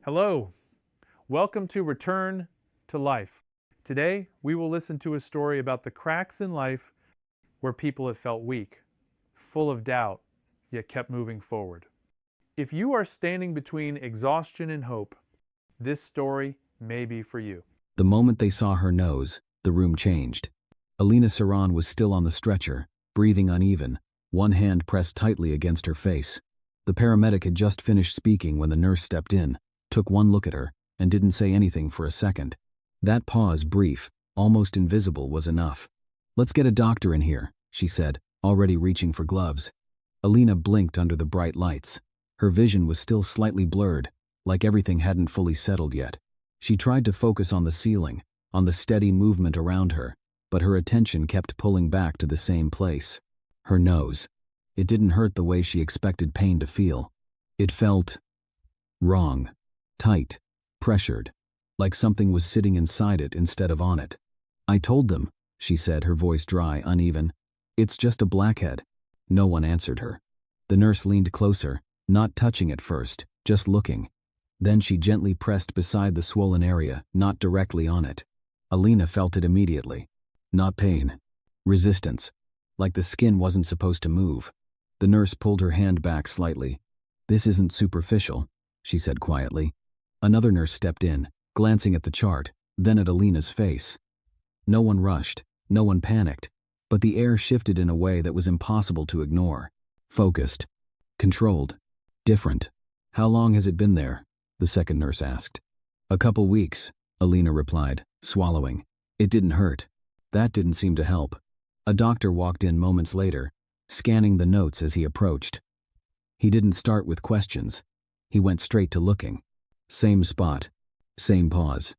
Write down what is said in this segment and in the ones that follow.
Hello, welcome to Return to Life. Today, we will listen to a story about the cracks in life where people have felt weak, full of doubt, yet kept moving forward. If you are standing between exhaustion and hope, this story may be for you. The moment they saw her nose, the room changed. Alina Saran was still on the stretcher, breathing uneven, one hand pressed tightly against her face. The paramedic had just finished speaking when the nurse stepped in, took one look at her, and didn't say anything for a second. That pause, brief, almost invisible, was enough. "Let's get a doctor in here," she said, already reaching for gloves. Alina blinked under the bright lights. Her vision was still slightly blurred, like everything hadn't fully settled yet. She tried to focus on the ceiling, on the steady movement around her, but her attention kept pulling back to the same place. Her nose. It didn't hurt the way she expected pain to feel. It felt wrong. Tight, pressured, like something was sitting inside it instead of on it. "I told them," she said, her voice dry, uneven. "It's just a blackhead." No one answered her. The nurse leaned closer, not touching at first, just looking. Then she gently pressed beside the swollen area, not directly on it. Alina felt it immediately. Not pain. Resistance. Like the skin wasn't supposed to move. The nurse pulled her hand back slightly. "This isn't superficial," she said quietly. Another nurse stepped in, glancing at the chart, then at Alina's face. No one rushed, no one panicked, but the air shifted in a way that was impossible to ignore. Focused. Controlled. Different. "How long has it been there?" the second nurse asked. "A couple weeks," Alina replied, swallowing. It didn't hurt. That didn't seem to help. A doctor walked in moments later, scanning the notes as he approached. He didn't start with questions. He went straight to looking. Same spot. Same pause.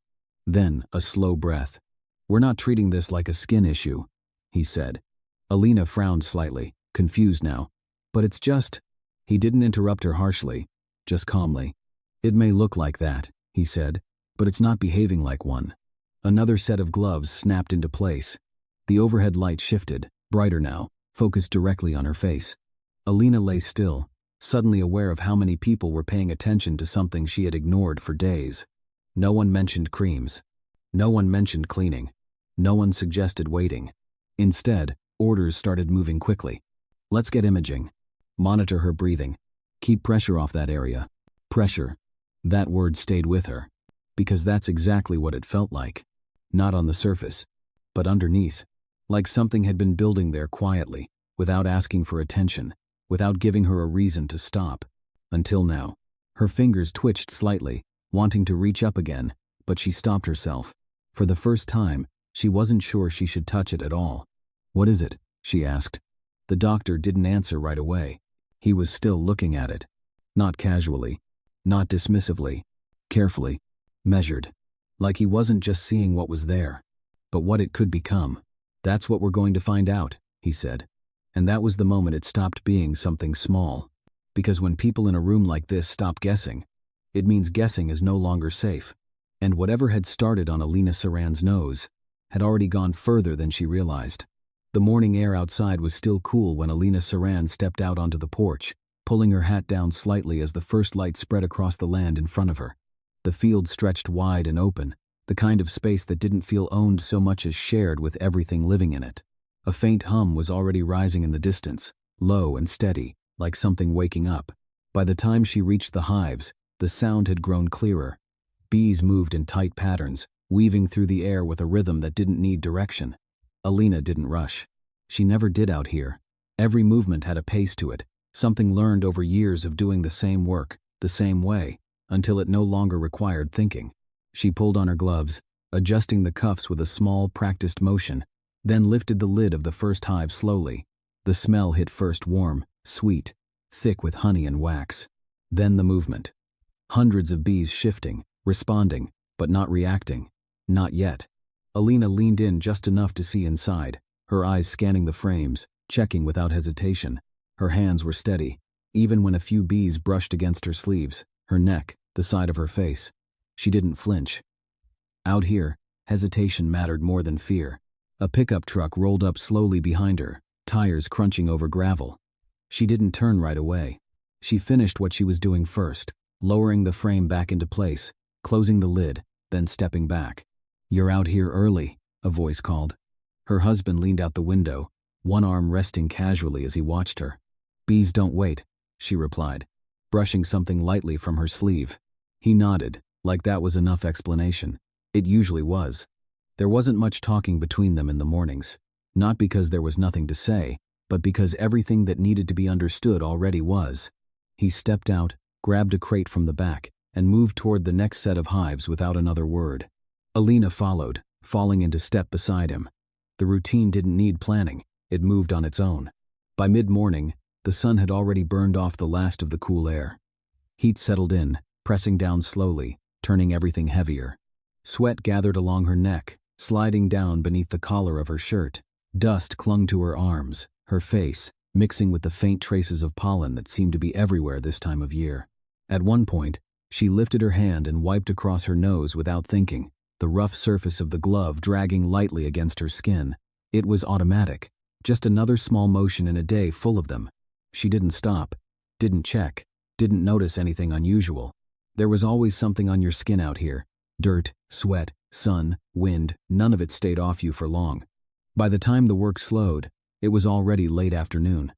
Then a slow breath. "We're not treating this like a skin issue," he said. Alina frowned slightly, confused now. "But it's just—" He didn't interrupt her harshly, just calmly. "It may look like that," he said, "but it's not behaving like one." Another set of gloves snapped into place. The overhead light shifted, brighter now, focused directly on her face. Alina lay still, suddenly aware of how many people were paying attention to something she had ignored for days. No one mentioned creams. No one mentioned cleaning. No one suggested waiting. Instead, orders started moving quickly. "Let's get imaging. Monitor her breathing. Keep pressure off that area." Pressure. That word stayed with her. Because that's exactly what it felt like. Not on the surface, but underneath. Like something had been building there quietly, without asking for attention, without giving her a reason to stop. Until now. Her fingers twitched slightly, wanting to reach up again, but she stopped herself. For the first time, she wasn't sure she should touch it at all. "What is it?" she asked. The doctor didn't answer right away. He was still looking at it. Not casually. Not dismissively. Carefully. Measured. Like he wasn't just seeing what was there, but what it could become. "That's what we're going to find out," he said. And that was the moment it stopped being something small. Because when people in a room like this stop guessing, it means guessing is no longer safe. And whatever had started on Alina Saran's nose had already gone further than she realized. The morning air outside was still cool when Alina Saran stepped out onto the porch, pulling her hat down slightly as the first light spread across the land in front of her. The field stretched wide and open, the kind of space that didn't feel owned so much as shared with everything living in it. A faint hum was already rising in the distance, low and steady, like something waking up. By the time she reached the hives, the sound had grown clearer. Bees moved in tight patterns, weaving through the air with a rhythm that didn't need direction. Alina didn't rush. She never did out here. Every movement had a pace to it, something learned over years of doing the same work, the same way, until it no longer required thinking. She pulled on her gloves, adjusting the cuffs with a small, practiced motion, then lifted the lid of the first hive slowly. The smell hit first warm, sweet, thick with honey and wax. Then the movement. Hundreds of bees shifting, responding, but not reacting. Not yet. Alina leaned in just enough to see inside, her eyes scanning the frames, checking without hesitation. Her hands were steady, even when a few bees brushed against her sleeves, her neck, the side of her face. She didn't flinch. Out here, hesitation mattered more than fear. A pickup truck rolled up slowly behind her, tires crunching over gravel. She didn't turn right away. She finished what she was doing first, lowering the frame back into place, closing the lid, then stepping back. "You're out here early," a voice called. Her husband leaned out the window, one arm resting casually as he watched her. "Bees don't wait," she replied, brushing something lightly from her sleeve. He nodded, like that was enough explanation. It usually was. There wasn't much talking between them in the mornings, not because there was nothing to say, but because everything that needed to be understood already was. He stepped out, grabbed a crate from the back, and moved toward the next set of hives without another word. Alina followed, falling into step beside him. The routine didn't need planning, it moved on its own. By mid-morning, the sun had already burned off the last of the cool air. Heat settled in, pressing down slowly, turning everything heavier. Sweat gathered along her neck, sliding down beneath the collar of her shirt. Dust clung to her arms, her face, mixing with the faint traces of pollen that seemed to be everywhere this time of year. At one point, she lifted her hand and wiped across her nose without thinking, the rough surface of the glove dragging lightly against her skin. It was automatic, just another small motion in a day full of them. She didn't stop, didn't check, didn't notice anything unusual. There was always something on your skin out here. Dirt, sweat, sun, wind, none of it stayed off you for long. By the time the work slowed, it was already late afternoon.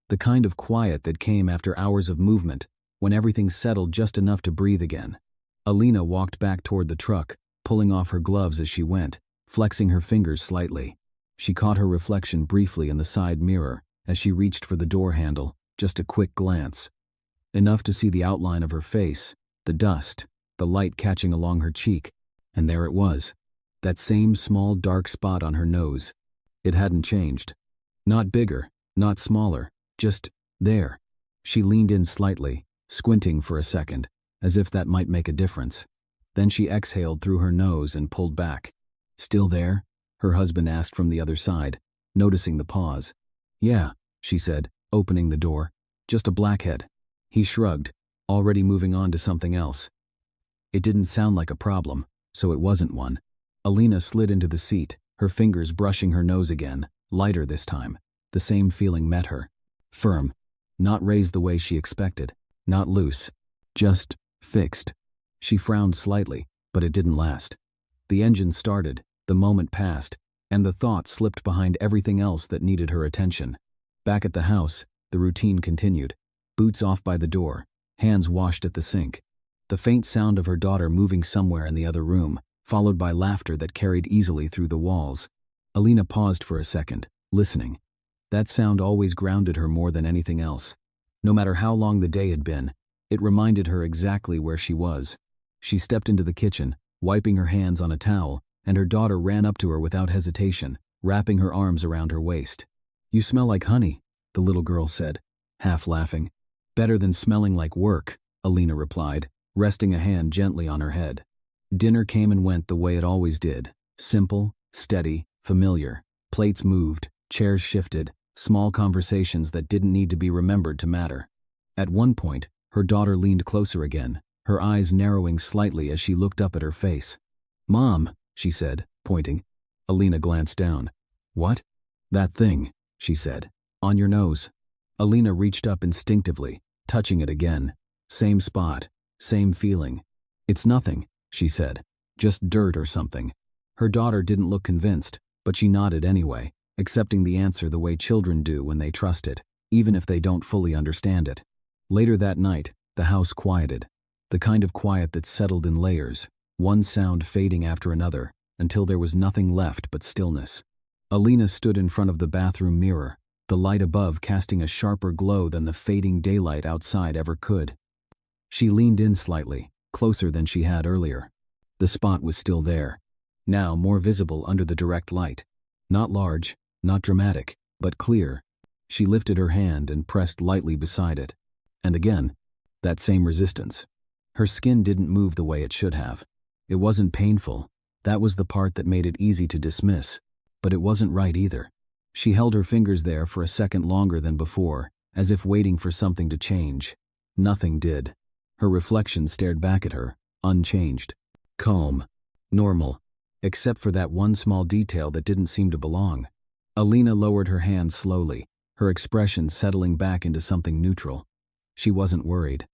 The kind of quiet that came after hours of movement, when everything settled just enough to breathe again. Alina walked back toward the truck, pulling off her gloves as she went, flexing her fingers slightly. She caught her reflection briefly in the side mirror as she reached for the door handle, just a quick glance. Enough to see the outline of her face, the dust, the light catching along her cheek, and there it was, that same small dark spot on her nose. It hadn't changed. Not bigger, not smaller, just there. She leaned in slightly, squinting for a second, as if that might make a difference. Then she exhaled through her nose and pulled back. "Still there?" her husband asked from the other side, noticing the pause. "Yeah," she said, opening the door. "Just a blackhead." He shrugged, already moving on to something else. It didn't sound like a problem, so it wasn't one. Alina slid into the seat, her fingers brushing her nose again, lighter this time. The same feeling met her. Firm. Not raised the way she expected. Not loose. Just fixed. She frowned slightly, but it didn't last. The engine started, the moment passed, and the thought slipped behind everything else that needed her attention. Back at the house, the routine continued. Boots off by the door, hands washed at the sink. The faint sound of her daughter moving somewhere in the other room, followed by laughter that carried easily through the walls. Alina paused for a second, listening. That sound always grounded her more than anything else. No matter how long the day had been, it reminded her exactly where she was. She stepped into the kitchen, wiping her hands on a towel, and her daughter ran up to her without hesitation, wrapping her arms around her waist. "You smell like honey," the little girl said, half laughing. "Better than smelling like work," Alina replied, resting a hand gently on her head. Dinner came and went the way it always did. Simple, steady, familiar. Plates moved, chairs shifted, small conversations that didn't need to be remembered to matter. At one point, her daughter leaned closer again, her eyes narrowing slightly as she looked up at her face. "Mom," she said, pointing. Alina glanced down. "What?" "That thing," she said. "On your nose." Alina reached up instinctively, touching it again. Same spot, same feeling. "It's nothing," she said. "Just dirt or something." Her daughter didn't look convinced, but she nodded anyway, accepting the answer the way children do when they trust it, even if they don't fully understand it. Later that night, the house quieted. The kind of quiet that settled in layers, one sound fading after another, until there was nothing left but stillness. Alina stood in front of the bathroom mirror, the light above casting a sharper glow than the fading daylight outside ever could. She leaned in slightly, closer than she had earlier. The spot was still there, now more visible under the direct light. Not large, not dramatic, but clear. She lifted her hand and pressed lightly beside it. And again, that same resistance. Her skin didn't move the way it should have. It wasn't painful. That was the part that made it easy to dismiss. But it wasn't right either. She held her fingers there for a second longer than before, as if waiting for something to change. Nothing did. Her reflection stared back at her, unchanged. Calm. Normal. Except for that one small detail that didn't seem to belong. Alina lowered her hand slowly, her expression settling back into something neutral. She wasn't worried.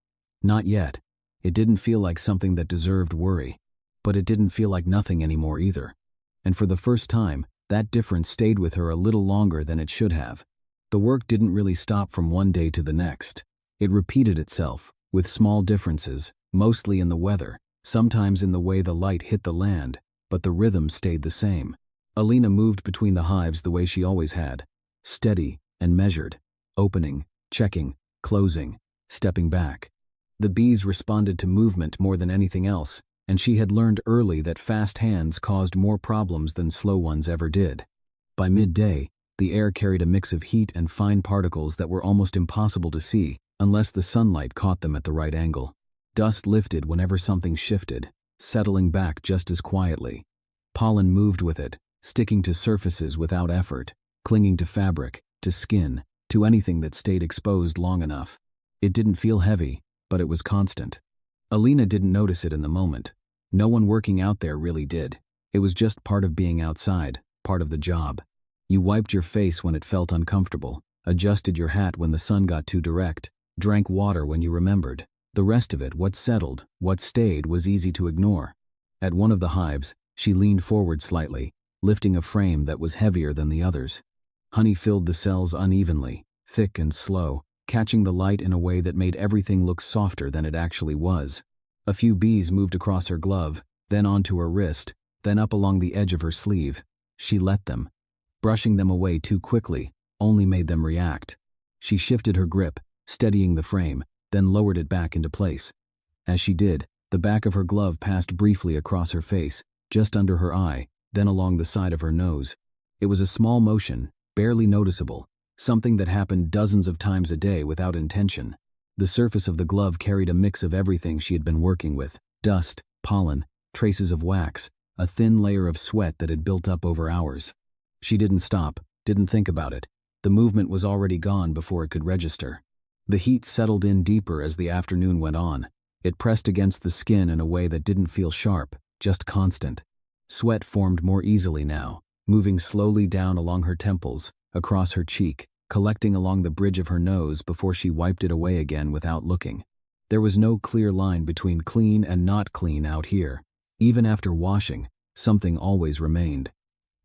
Not yet. It didn't feel like something that deserved worry. But it didn't feel like nothing anymore either. And for the first time, that difference stayed with her a little longer than it should have. The work didn't really stop from one day to the next. It repeated itself, with small differences, mostly in the weather, sometimes in the way the light hit the land, but the rhythm stayed the same. Alina moved between the hives the way she always had, steady and measured, opening, checking, closing, stepping back. The bees responded to movement more than anything else, and she had learned early that fast hands caused more problems than slow ones ever did. By midday, the air carried a mix of heat and fine particles that were almost impossible to see unless the sunlight caught them at the right angle. Dust lifted whenever something shifted, settling back just as quietly. Pollen moved with it, sticking to surfaces without effort, clinging to fabric, to skin, to anything that stayed exposed long enough. It didn't feel heavy, but it was constant. Alina didn't notice it in the moment. No one working out there really did. It was just part of being outside, part of the job. You wiped your face when it felt uncomfortable, adjusted your hat when the sun got too direct, drank water when you remembered. The rest of it, what settled, what stayed, was easy to ignore. At one of the hives, she leaned forward slightly, lifting a frame that was heavier than the others. Honey filled the cells unevenly, thick and slow, catching the light in a way that made everything look softer than it actually was. A few bees moved across her glove, then onto her wrist, then up along the edge of her sleeve. She let them. Brushing them away too quickly only made them react. She shifted her grip, steadying the frame, then lowered it back into place. As she did, the back of her glove passed briefly across her face, just under her eye, then along the side of her nose. It was a small motion, barely noticeable, something that happened dozens of times a day without intention. The surface of the glove carried a mix of everything she had been working with: dust, pollen, traces of wax, a thin layer of sweat that had built up over hours. She didn't stop, didn't think about it. The movement was already gone before it could register. The heat settled in deeper as the afternoon went on. It pressed against the skin in a way that didn't feel sharp, just constant. Sweat formed more easily now, moving slowly down along her temples, across her cheek, collecting along the bridge of her nose before she wiped it away again without looking. There was no clear line between clean and not clean out here. Even after washing, something always remained.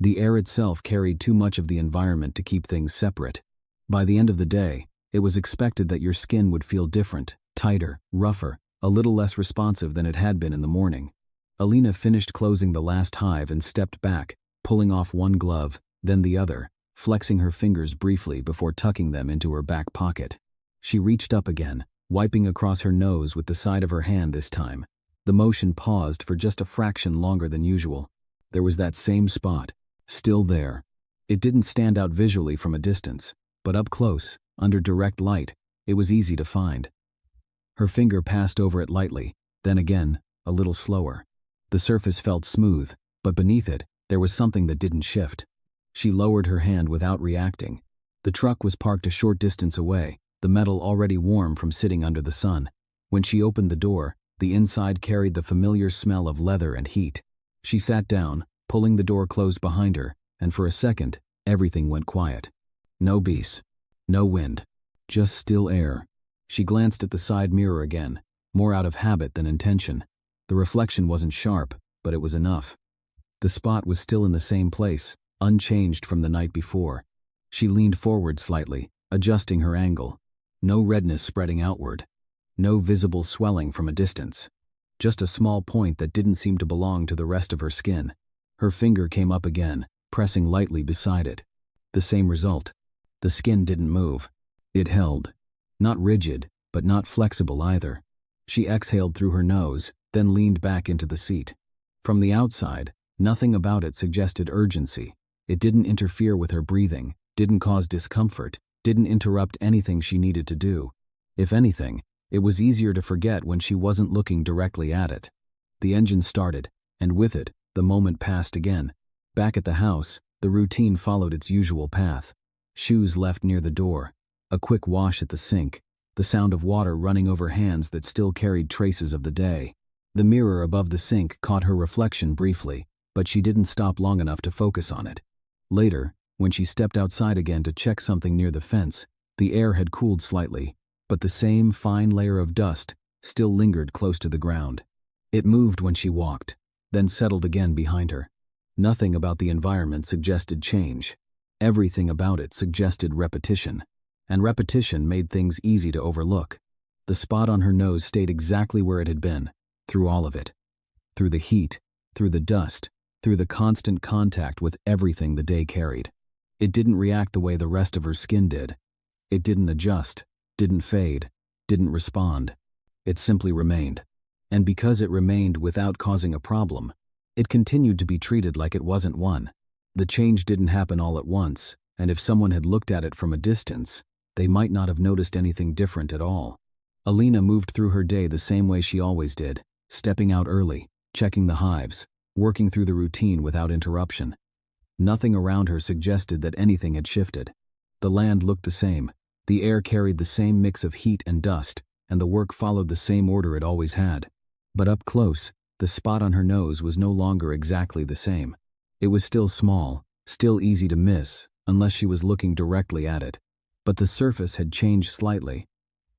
The air itself carried too much of the environment to keep things separate. By the end of the day, it was expected that your skin would feel different, tighter, rougher, a little less responsive than it had been in the morning. Alina finished closing the last hive and stepped back, pulling off one glove, then the other, flexing her fingers briefly before tucking them into her back pocket. She reached up again, wiping across her nose with the side of her hand this time. The motion paused for just a fraction longer than usual. There was that same spot, still there. It didn't stand out visually from a distance, but up close, under direct light, it was easy to find. Her finger passed over it lightly, then again, a little slower. The surface felt smooth, but beneath it, there was something that didn't shift. She lowered her hand without reacting. The truck was parked a short distance away, the metal already warm from sitting under the sun. When she opened the door, the inside carried the familiar smell of leather and heat. She sat down, pulling the door closed behind her, and for a second, everything went quiet. No bees. No wind. Just still air. She glanced at the side mirror again, more out of habit than intention. The reflection wasn't sharp, but it was enough. The spot was still in the same place, unchanged from the night before. She leaned forward slightly, adjusting her angle. No redness spreading outward. No visible swelling from a distance. Just a small point that didn't seem to belong to the rest of her skin. Her finger came up again, pressing lightly beside it. The same result. The skin didn't move. It held. Not rigid, but not flexible either. She exhaled through her nose, then leaned back into the seat. From the outside, nothing about it suggested urgency. It didn't interfere with her breathing, didn't cause discomfort, didn't interrupt anything she needed to do. If anything, it was easier to forget when she wasn't looking directly at it. The engine started, and with it, the moment passed again. Back at the house, the routine followed its usual path. Shoes left near the door, a quick wash at the sink, the sound of water running over hands that still carried traces of the day. The mirror above the sink caught her reflection briefly, but she didn't stop long enough to focus on it. Later, when she stepped outside again to check something near the fence, the air had cooled slightly, but the same fine layer of dust, still lingered close to the ground. It moved when she walked, then settled again behind her. Nothing about the environment suggested change. Everything about it suggested repetition, and repetition made things easy to overlook. The spot on her nose stayed exactly where it had been, through all of it. Through the heat, through the dust, through the constant contact with everything the day carried. It didn't react the way the rest of her skin did. It didn't adjust, didn't fade, didn't respond. It simply remained. And because it remained without causing a problem, it continued to be treated like it wasn't one. The change didn't happen all at once, and if someone had looked at it from a distance, they might not have noticed anything different at all. Alina moved through her day the same way she always did, stepping out early, checking the hives, working through the routine without interruption. Nothing around her suggested that anything had shifted. The land looked the same, the air carried the same mix of heat and dust, and the work followed the same order it always had. But up close, the spot on her nose was no longer exactly the same. It was still small, still easy to miss, unless she was looking directly at it. But the surface had changed slightly.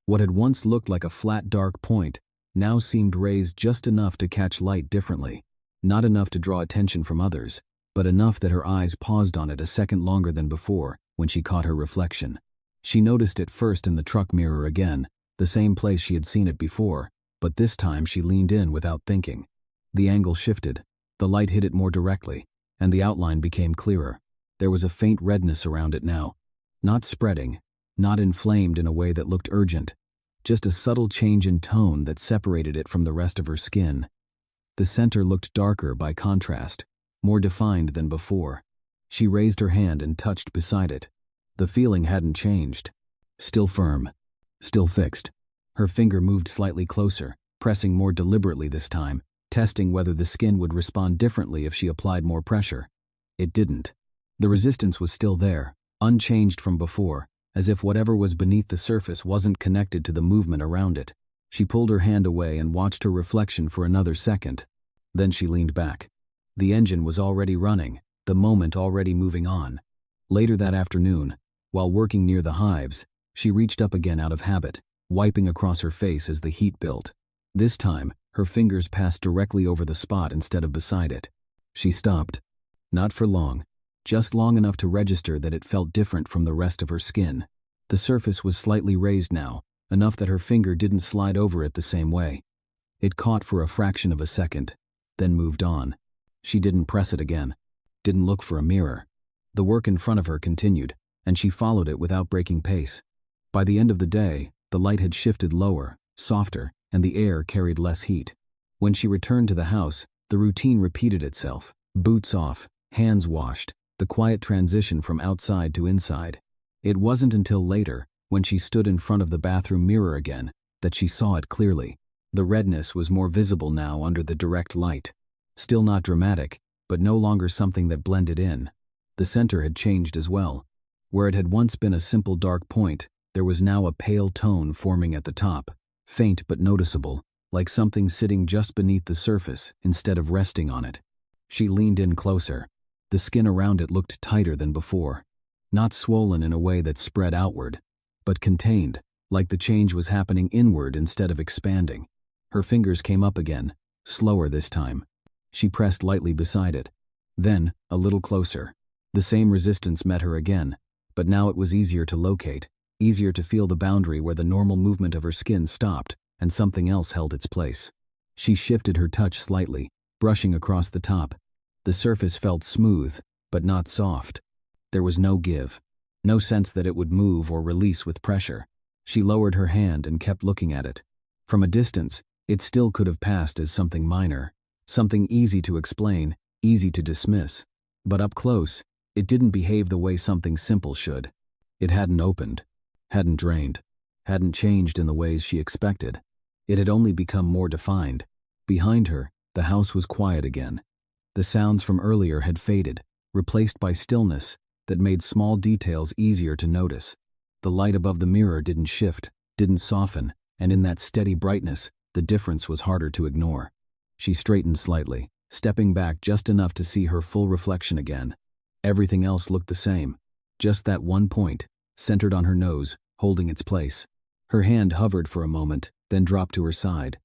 What had once looked like a flat dark point now seemed raised just enough to catch light differently. Not enough to draw attention from others, but enough that her eyes paused on it a second longer than before when she caught her reflection. She noticed it first in the truck mirror again, the same place she had seen it before, but this time she leaned in without thinking. The angle shifted, the light hit it more directly, and the outline became clearer. There was a faint redness around it now. Not spreading, not inflamed in a way that looked urgent, just a subtle change in tone that separated it from the rest of her skin. The center looked darker by contrast, more defined than before. She raised her hand and touched beside it. The feeling hadn't changed. Still firm, still fixed. Her finger moved slightly closer, pressing more deliberately this time, testing whether the skin would respond differently if she applied more pressure. It didn't. The resistance was still there, unchanged from before, as if whatever was beneath the surface wasn't connected to the movement around it. She pulled her hand away and watched her reflection for another second. Then she leaned back. The engine was already running, the moment already moving on. Later that afternoon, while working near the hives, she reached up again out of habit, wiping across her face as the heat built. This time, her fingers passed directly over the spot instead of beside it. She stopped. Not for long, just long enough to register that it felt different from the rest of her skin. The surface was slightly raised now, enough that her finger didn't slide over it the same way. It caught for a fraction of a second, then moved on. She didn't press it again, didn't look for a mirror. The work in front of her continued, and she followed it without breaking pace. By the end of the day, the light had shifted lower, softer, and the air carried less heat. When she returned to the house, the routine repeated itself. Boots off, hands washed, the quiet transition from outside to inside. It wasn't until later, when she stood in front of the bathroom mirror again, that she saw it clearly. The redness was more visible now under the direct light. Still not dramatic, but no longer something that blended in. The center had changed as well. Where it had once been a simple dark point, there was now a pale tone forming at the top, faint but noticeable, like something sitting just beneath the surface instead of resting on it. She leaned in closer. The skin around it looked tighter than before. Not swollen in a way that spread outward, but contained, like the change was happening inward instead of expanding. Her fingers came up again, slower this time. She pressed lightly beside it. Then, a little closer. The same resistance met her again, but now it was easier to locate, easier to feel the boundary where the normal movement of her skin stopped and something else held its place. She shifted her touch slightly, brushing across the top. The surface felt smooth, but not soft. There was no give, no sense that it would move or release with pressure. She lowered her hand and kept looking at it. From a distance, it still could have passed as something minor, something easy to explain, easy to dismiss. But up close, it didn't behave the way something simple should. It hadn't opened, hadn't drained, hadn't changed in the ways she expected. It had only become more defined. Behind her, the house was quiet again. The sounds from earlier had faded, replaced by stillness that made small details easier to notice. The light above the mirror didn't shift, didn't soften, and in that steady brightness, the difference was harder to ignore. She straightened slightly, stepping back just enough to see her full reflection again. Everything else looked the same. Just that one point, centered on her nose, holding its place. Her hand hovered for a moment, then dropped to her side.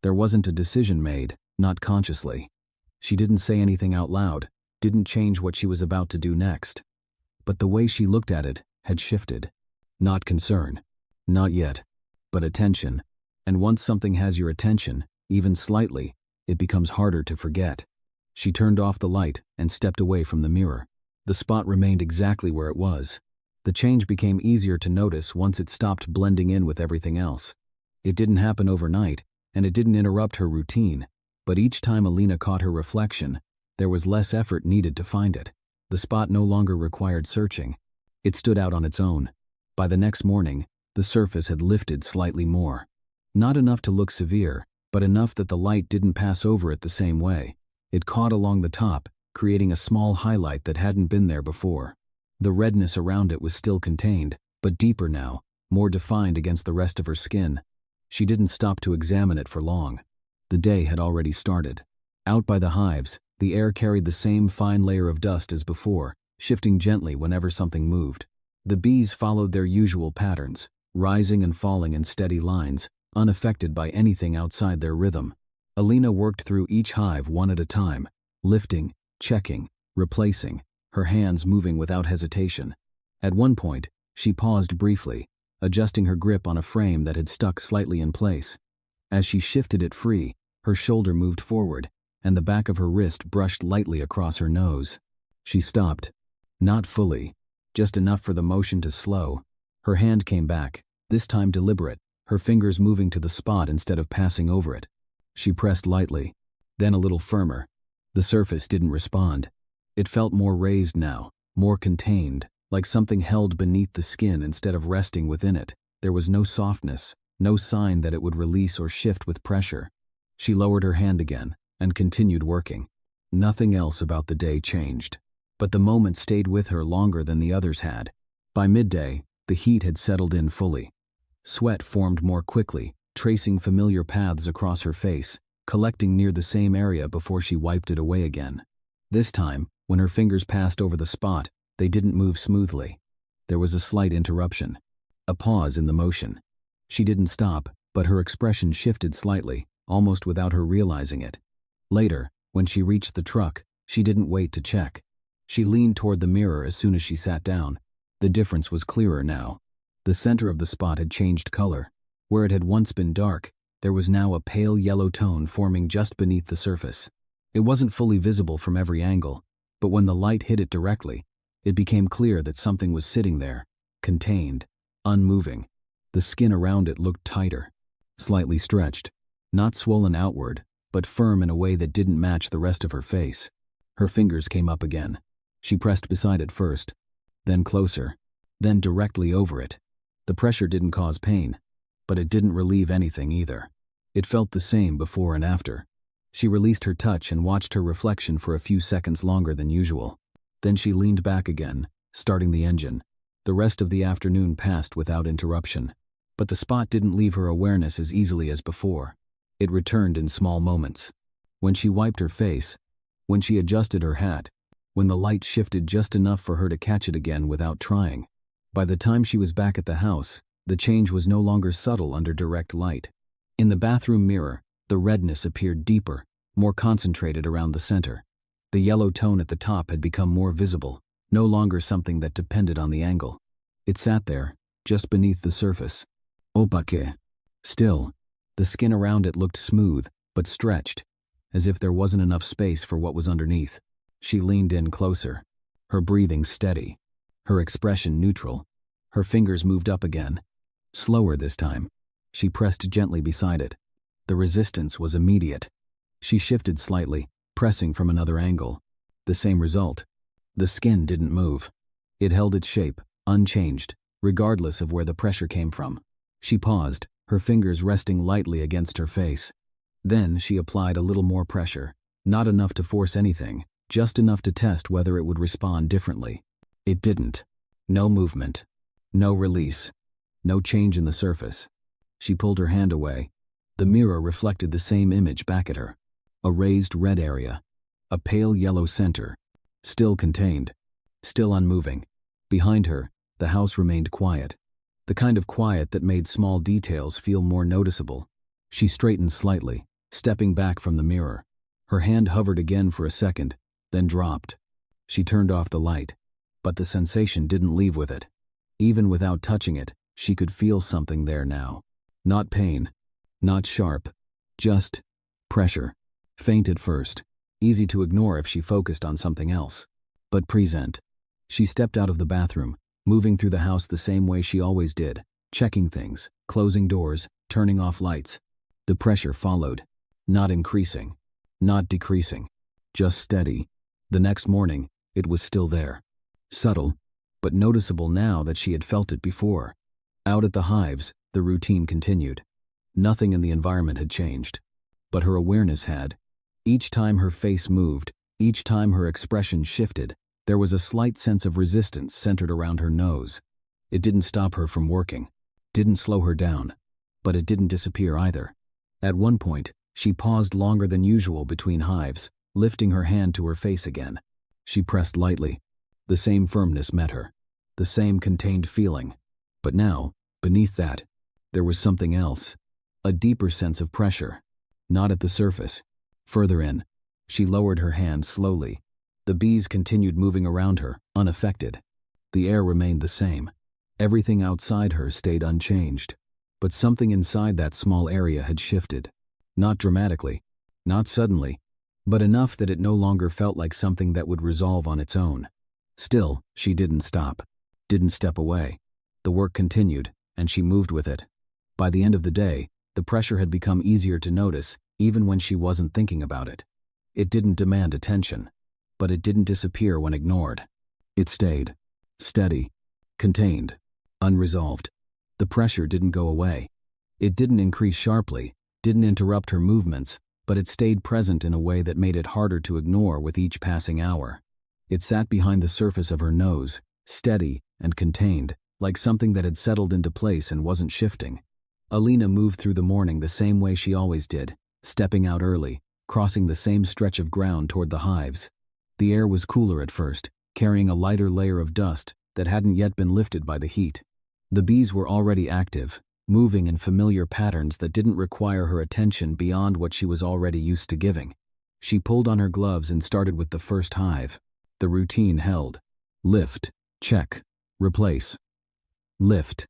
There wasn't a decision made, not consciously. She didn't say anything out loud, didn't change what she was about to do next. But the way she looked at it had shifted. Not concern. Not yet. But attention. And once something has your attention, even slightly, it becomes harder to forget. She turned off the light and stepped away from the mirror. The spot remained exactly where it was. The change became easier to notice once it stopped blending in with everything else. It didn't happen overnight, and it didn't interrupt her routine, but each time Alina caught her reflection, there was less effort needed to find it. The spot no longer required searching. It stood out on its own. By the next morning, the surface had lifted slightly more. Not enough to look severe, but enough that the light didn't pass over it the same way. It caught along the top, creating a small highlight that hadn't been there before. The redness around it was still contained, but deeper now, more defined against the rest of her skin. She didn't stop to examine it for long. The day had already started. Out by the hives, the air carried the same fine layer of dust as before, shifting gently whenever something moved. The bees followed their usual patterns, rising and falling in steady lines, unaffected by anything outside their rhythm. Alina worked through each hive one at a time, lifting, checking, replacing, her hands moving without hesitation. At one point, she paused briefly, adjusting her grip on a frame that had stuck slightly in place. As she shifted it free, her shoulder moved forward, and the back of her wrist brushed lightly across her nose. She stopped. Not fully, just enough for the motion to slow. Her hand came back, this time deliberate, her fingers moving to the spot instead of passing over it. She pressed lightly, then a little firmer. The surface didn't respond. It felt more raised now, more contained, like something held beneath the skin instead of resting within it. There was no softness, no sign that it would release or shift with pressure. She lowered her hand again and continued working. Nothing else about the day changed, but the moment stayed with her longer than the others had. By midday, the heat had settled in fully. Sweat formed more quickly, tracing familiar paths across her face, collecting near the same area before she wiped it away again. This time, when her fingers passed over the spot, they didn't move smoothly. There was a slight interruption, a pause in the motion. She didn't stop, but her expression shifted slightly, almost without her realizing it. Later, when she reached the truck, she didn't wait to check. She leaned toward the mirror as soon as she sat down. The difference was clearer now. The center of the spot had changed color. Where it had once been dark, there was now a pale yellow tone forming just beneath the surface. It wasn't fully visible from every angle, but when the light hit it directly, it became clear that something was sitting there, contained, unmoving. The skin around it looked tighter, slightly stretched, not swollen outward, but firm in a way that didn't match the rest of her face. Her fingers came up again. She pressed beside it first, then closer, then directly over it. The pressure didn't cause pain, but it didn't relieve anything either. It felt the same before and after. She released her touch and watched her reflection for a few seconds longer than usual. Then she leaned back again, starting the engine. The rest of the afternoon passed without interruption, but the spot didn't leave her awareness as easily as before. It returned in small moments. When she wiped her face, when she adjusted her hat, when the light shifted just enough for her to catch it again without trying. By the time she was back at the house, the change was no longer subtle under direct light. In the bathroom mirror, the redness appeared deeper, more concentrated around the center. The yellow tone at the top had become more visible, no longer something that depended on the angle. It sat there, just beneath the surface. Opaque. Still, the skin around it looked smooth, but stretched, as if there wasn't enough space for what was underneath. She leaned in closer, her breathing steady, her expression neutral. Her fingers moved up again, slower this time. She pressed gently beside it. The resistance was immediate. She shifted slightly, pressing from another angle. The same result. The skin didn't move. It held its shape, unchanged, regardless of where the pressure came from. She paused, her fingers resting lightly against her face. Then she applied a little more pressure, not enough to force anything, just enough to test whether it would respond differently. It didn't. No movement. No release. No change in the surface. She pulled her hand away. The mirror reflected the same image back at her. A raised red area. A pale yellow center. Still contained. Still unmoving. Behind her, the house remained quiet. the kind of quiet that made small details feel more noticeable. She straightened slightly, stepping back from the mirror. Her hand hovered again for a second, then dropped. She turned off the light, but the sensation didn't leave with it. Even without touching it, she could feel something there now. Not pain, not sharp, just pressure. Faint at first, easy to ignore if she focused on something else, but present. She stepped out of the bathroom, moving through the house the same way she always did, checking things, closing doors, turning off lights. The pressure followed, not increasing, not decreasing, just steady. The next morning, it was still there. Subtle, but noticeable now that she had felt it before. Out at the hives, the routine continued. Nothing in the environment had changed, but her awareness had. Each time her face moved, each time her expression shifted, there was a slight sense of resistance centered around her nose. It didn't stop her from working, didn't slow her down, but it didn't disappear either. At one point, she paused longer than usual between hives, lifting her hand to her face again. She pressed lightly. The same firmness met her, the same contained feeling. But now, beneath that, there was something else, a deeper sense of pressure. Not at the surface. Further in, she lowered her hand slowly. The bees continued moving around her, unaffected. The air remained the same. Everything outside her stayed unchanged. But something inside that small area had shifted. Not dramatically, not suddenly, but enough that it no longer felt like something that would resolve on its own. Still, she didn't stop, didn't step away. The work continued, and she moved with it. By the end of the day, the pressure had become easier to notice, even when she wasn't thinking about it. It didn't demand attention, but it didn't disappear when ignored. It stayed, steady, contained, unresolved. The pressure didn't go away. It didn't increase sharply, didn't interrupt her movements, but it stayed present in a way that made it harder to ignore with each passing hour. It sat behind the surface of her nose, steady and contained, like something that had settled into place and wasn't shifting. Alina moved through the morning the same way she always did, stepping out early, crossing the same stretch of ground toward the hives. The air was cooler at first, carrying a lighter layer of dust that hadn't yet been lifted by the heat. The bees were already active, moving in familiar patterns that didn't require her attention beyond what she was already used to giving. She pulled on her gloves and started with the first hive. The routine held. Lift, check, replace. Lift,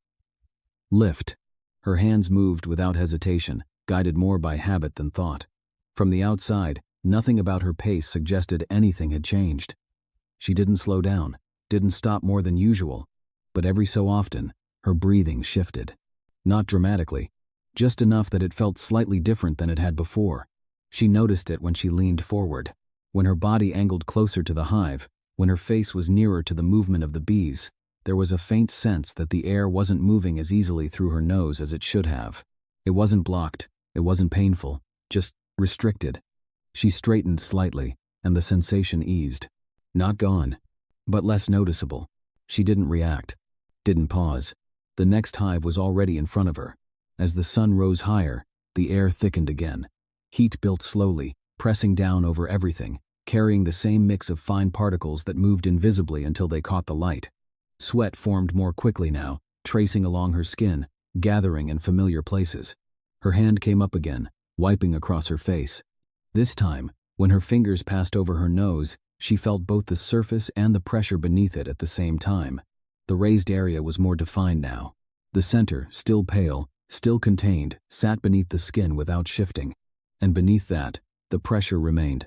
lift. Her hands moved without hesitation, guided more by habit than thought. From the outside, nothing about her pace suggested anything had changed. She didn't slow down, didn't stop more than usual, but every so often, her breathing shifted. Not dramatically, just enough that it felt slightly different than it had before. She noticed it when she leaned forward, when her body angled closer to the hive, when her face was nearer to the movement of the bees. There was a faint sense that the air wasn't moving as easily through her nose as it should have. It wasn't blocked, it wasn't painful, just restricted. She straightened slightly, and the sensation eased. Not gone, but less noticeable. She didn't react, didn't pause. The next hive was already in front of her. As the sun rose higher, the air thickened again. Heat built slowly, pressing down over everything, carrying the same mix of fine particles that moved invisibly until they caught the light. Sweat formed more quickly now, tracing along her skin, gathering in familiar places. Her hand came up again, wiping across her face. This time, when her fingers passed over her nose, she felt both the surface and the pressure beneath it at the same time. The raised area was more defined now. The center, still pale, still contained, sat beneath the skin without shifting. And beneath that, the pressure remained.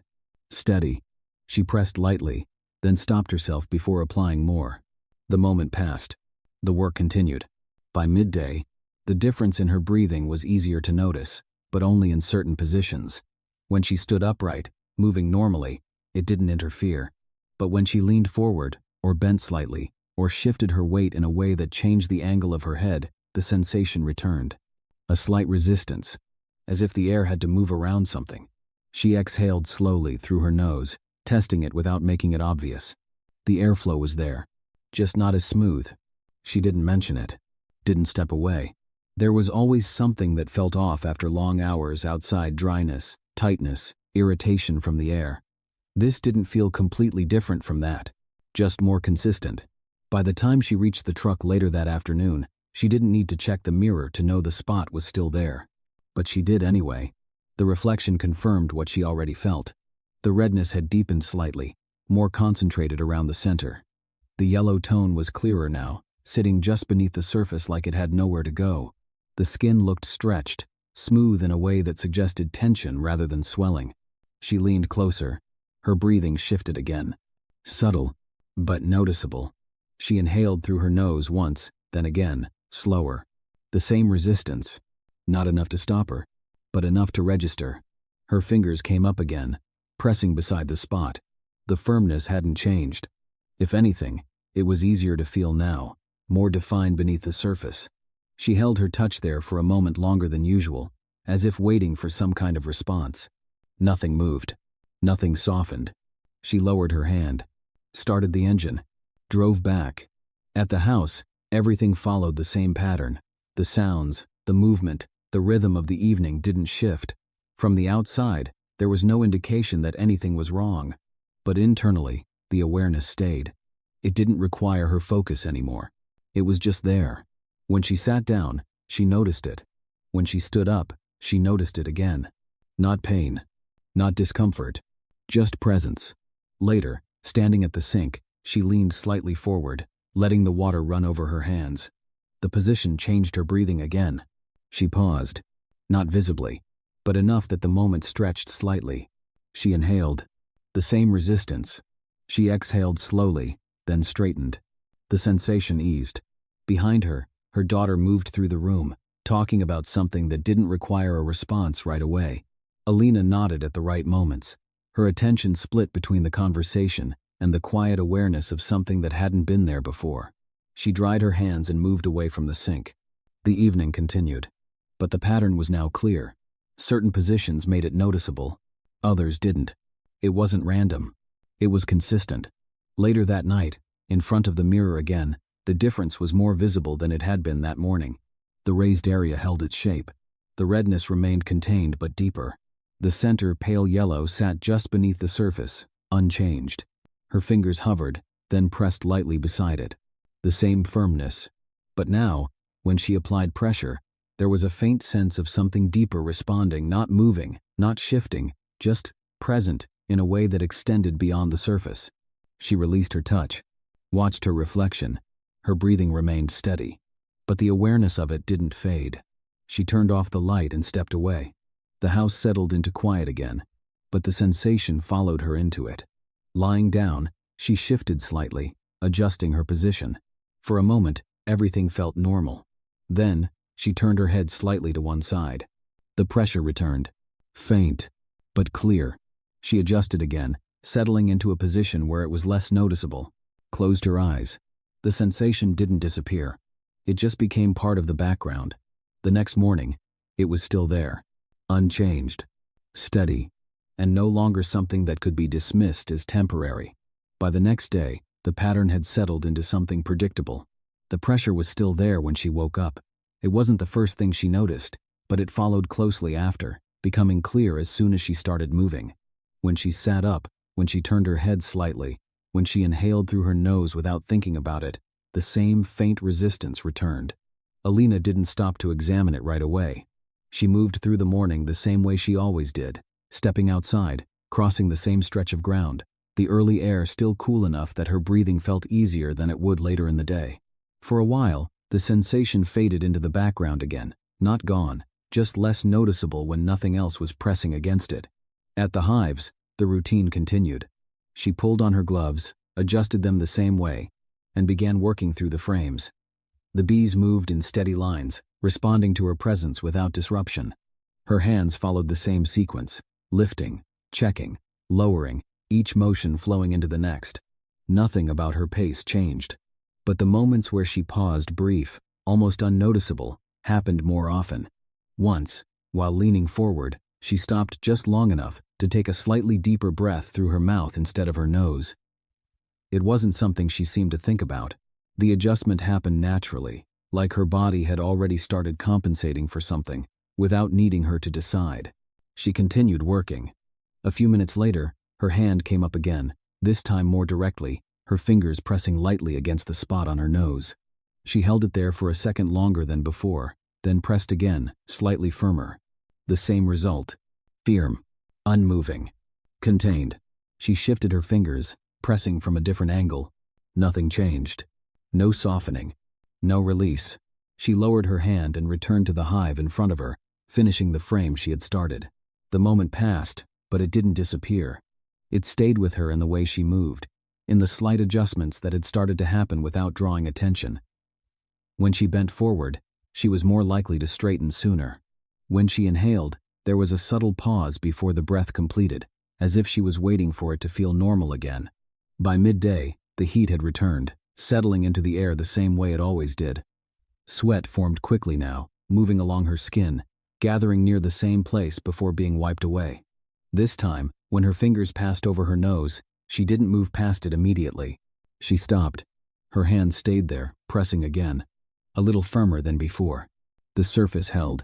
Steady. She pressed lightly, then stopped herself before applying more. The moment passed. The work continued. By midday, the difference in her breathing was easier to notice, but only in certain positions. When she stood upright, moving normally, it didn't interfere. But when she leaned forward, or bent slightly, or shifted her weight in a way that changed the angle of her head, the sensation returned. A slight resistance, as if the air had to move around something. She exhaled slowly through her nose, testing it without making it obvious. The airflow was there, just not as smooth. She didn't mention it, didn't step away. There was always something that felt off after long hours outside: dryness, tightness, irritation from the air. This didn't feel completely different from that, just more consistent. By the time she reached the truck later that afternoon, She didn't need to check the mirror to know the spot was still there. But she did anyway. The reflection confirmed what she already felt. The redness had deepened slightly, more concentrated around the center. The yellow tone was clearer now, sitting just beneath the surface like it had nowhere to go. The skin looked stretched, smooth in a way that suggested tension rather than swelling. She leaned closer. Her breathing shifted again. Subtle, but noticeable. She inhaled through her nose once, then again, slower. The same resistance. Not enough to stop her, but enough to register. Her fingers came up again, pressing beside the spot. The firmness hadn't changed. If anything, it was easier to feel now, more defined beneath the surface. She held her touch there for a moment longer than usual, as if waiting for some kind of response. Nothing moved. Nothing softened. She lowered her hand, started the engine, drove back. At the house, everything followed the same pattern. The sounds, the movement, the rhythm of the evening didn't shift. From the outside, there was no indication that anything was wrong. But internally, the awareness stayed. It didn't require her focus anymore. It was just there. When she sat down, she noticed it. When she stood up, she noticed it again. Not pain, not discomfort, just presence. Later, standing at the sink, she leaned slightly forward, letting the water run over her hands. The position changed her breathing again. She paused, not visibly, but enough that the moment stretched slightly. She inhaled. The same resistance. She exhaled slowly, then straightened. The sensation eased. Behind her, her daughter moved through the room, talking about something that didn't require a response right away. Alina nodded at the right moments. Her attention split between the conversation and the quiet awareness of something that hadn't been there before. She dried her hands and moved away from the sink. The evening continued. But the pattern was now clear. Certain positions made it noticeable. Others didn't. It wasn't random. It was consistent. Later that night, in front of the mirror again, the difference was more visible than it had been that morning. The raised area held its shape. The redness remained contained but deeper. The center, pale yellow, sat just beneath the surface, unchanged. Her fingers hovered, then pressed lightly beside it. The same firmness. But now, when she applied pressure, there was a faint sense of something deeper responding, not moving, not shifting, just present in a way that extended beyond the surface. She released her touch, watched her reflection. Her breathing remained steady, but the awareness of it didn't fade. She turned off the light and stepped away. The house settled into quiet again, but the sensation followed her into it. Lying down, she shifted slightly, adjusting her position. For a moment, everything felt normal. Then, she turned her head slightly to one side. The pressure returned. Faint, but clear. She adjusted again, settling into a position where it was less noticeable. Closed her eyes. The sensation didn't disappear. It just became part of the background. The next morning, it was still there. Unchanged. Steady. And no longer something that could be dismissed as temporary. By the next day, the pattern had settled into something predictable. The pressure was still there when she woke up. It wasn't the first thing she noticed, but it followed closely after, becoming clear as soon as she started moving. When she sat up, when she turned her head slightly, when she inhaled through her nose without thinking about it, the same faint resistance returned. Alina didn't stop to examine it right away. She moved through the morning the same way she always did, stepping outside, crossing the same stretch of ground, the early air still cool enough that her breathing felt easier than it would later in the day. For a while, the sensation faded into the background again, not gone, just less noticeable when nothing else was pressing against it. At the hives, the routine continued. She pulled on her gloves, adjusted them the same way, and began working through the frames. The bees moved in steady lines, responding to her presence without disruption. Her hands followed the same sequence, lifting, checking, lowering, each motion flowing into the next. Nothing about her pace changed. But the moments where she paused, brief, almost unnoticeable, happened more often. Once, while leaning forward, she stopped just long enough to take a slightly deeper breath through her mouth instead of her nose. It wasn't something she seemed to think about. The adjustment happened naturally, like her body had already started compensating for something, without needing her to decide. She continued working. A few minutes later, her hand came up again, this time more directly, her fingers pressing lightly against the spot on her nose. She held it there for a second longer than before, then pressed again, slightly firmer. The same result. Firm. Unmoving. Contained. She shifted her fingers, pressing from a different angle. Nothing changed. No softening. No release. She lowered her hand and returned to the hive in front of her, finishing the frame she had started. The moment passed, but it didn't disappear. It stayed with her in the way she moved, in the slight adjustments that had started to happen without drawing attention. When she bent forward, she was more likely to straighten sooner. When she inhaled, there was a subtle pause before the breath completed, as if she was waiting for it to feel normal again. By midday, the heat had returned, settling into the air the same way it always did. Sweat formed quickly now, moving along her skin, gathering near the same place before being wiped away. This time, when her fingers passed over her nose, she didn't move past it immediately. She stopped. Her hand stayed there, pressing again, a little firmer than before. The surface held.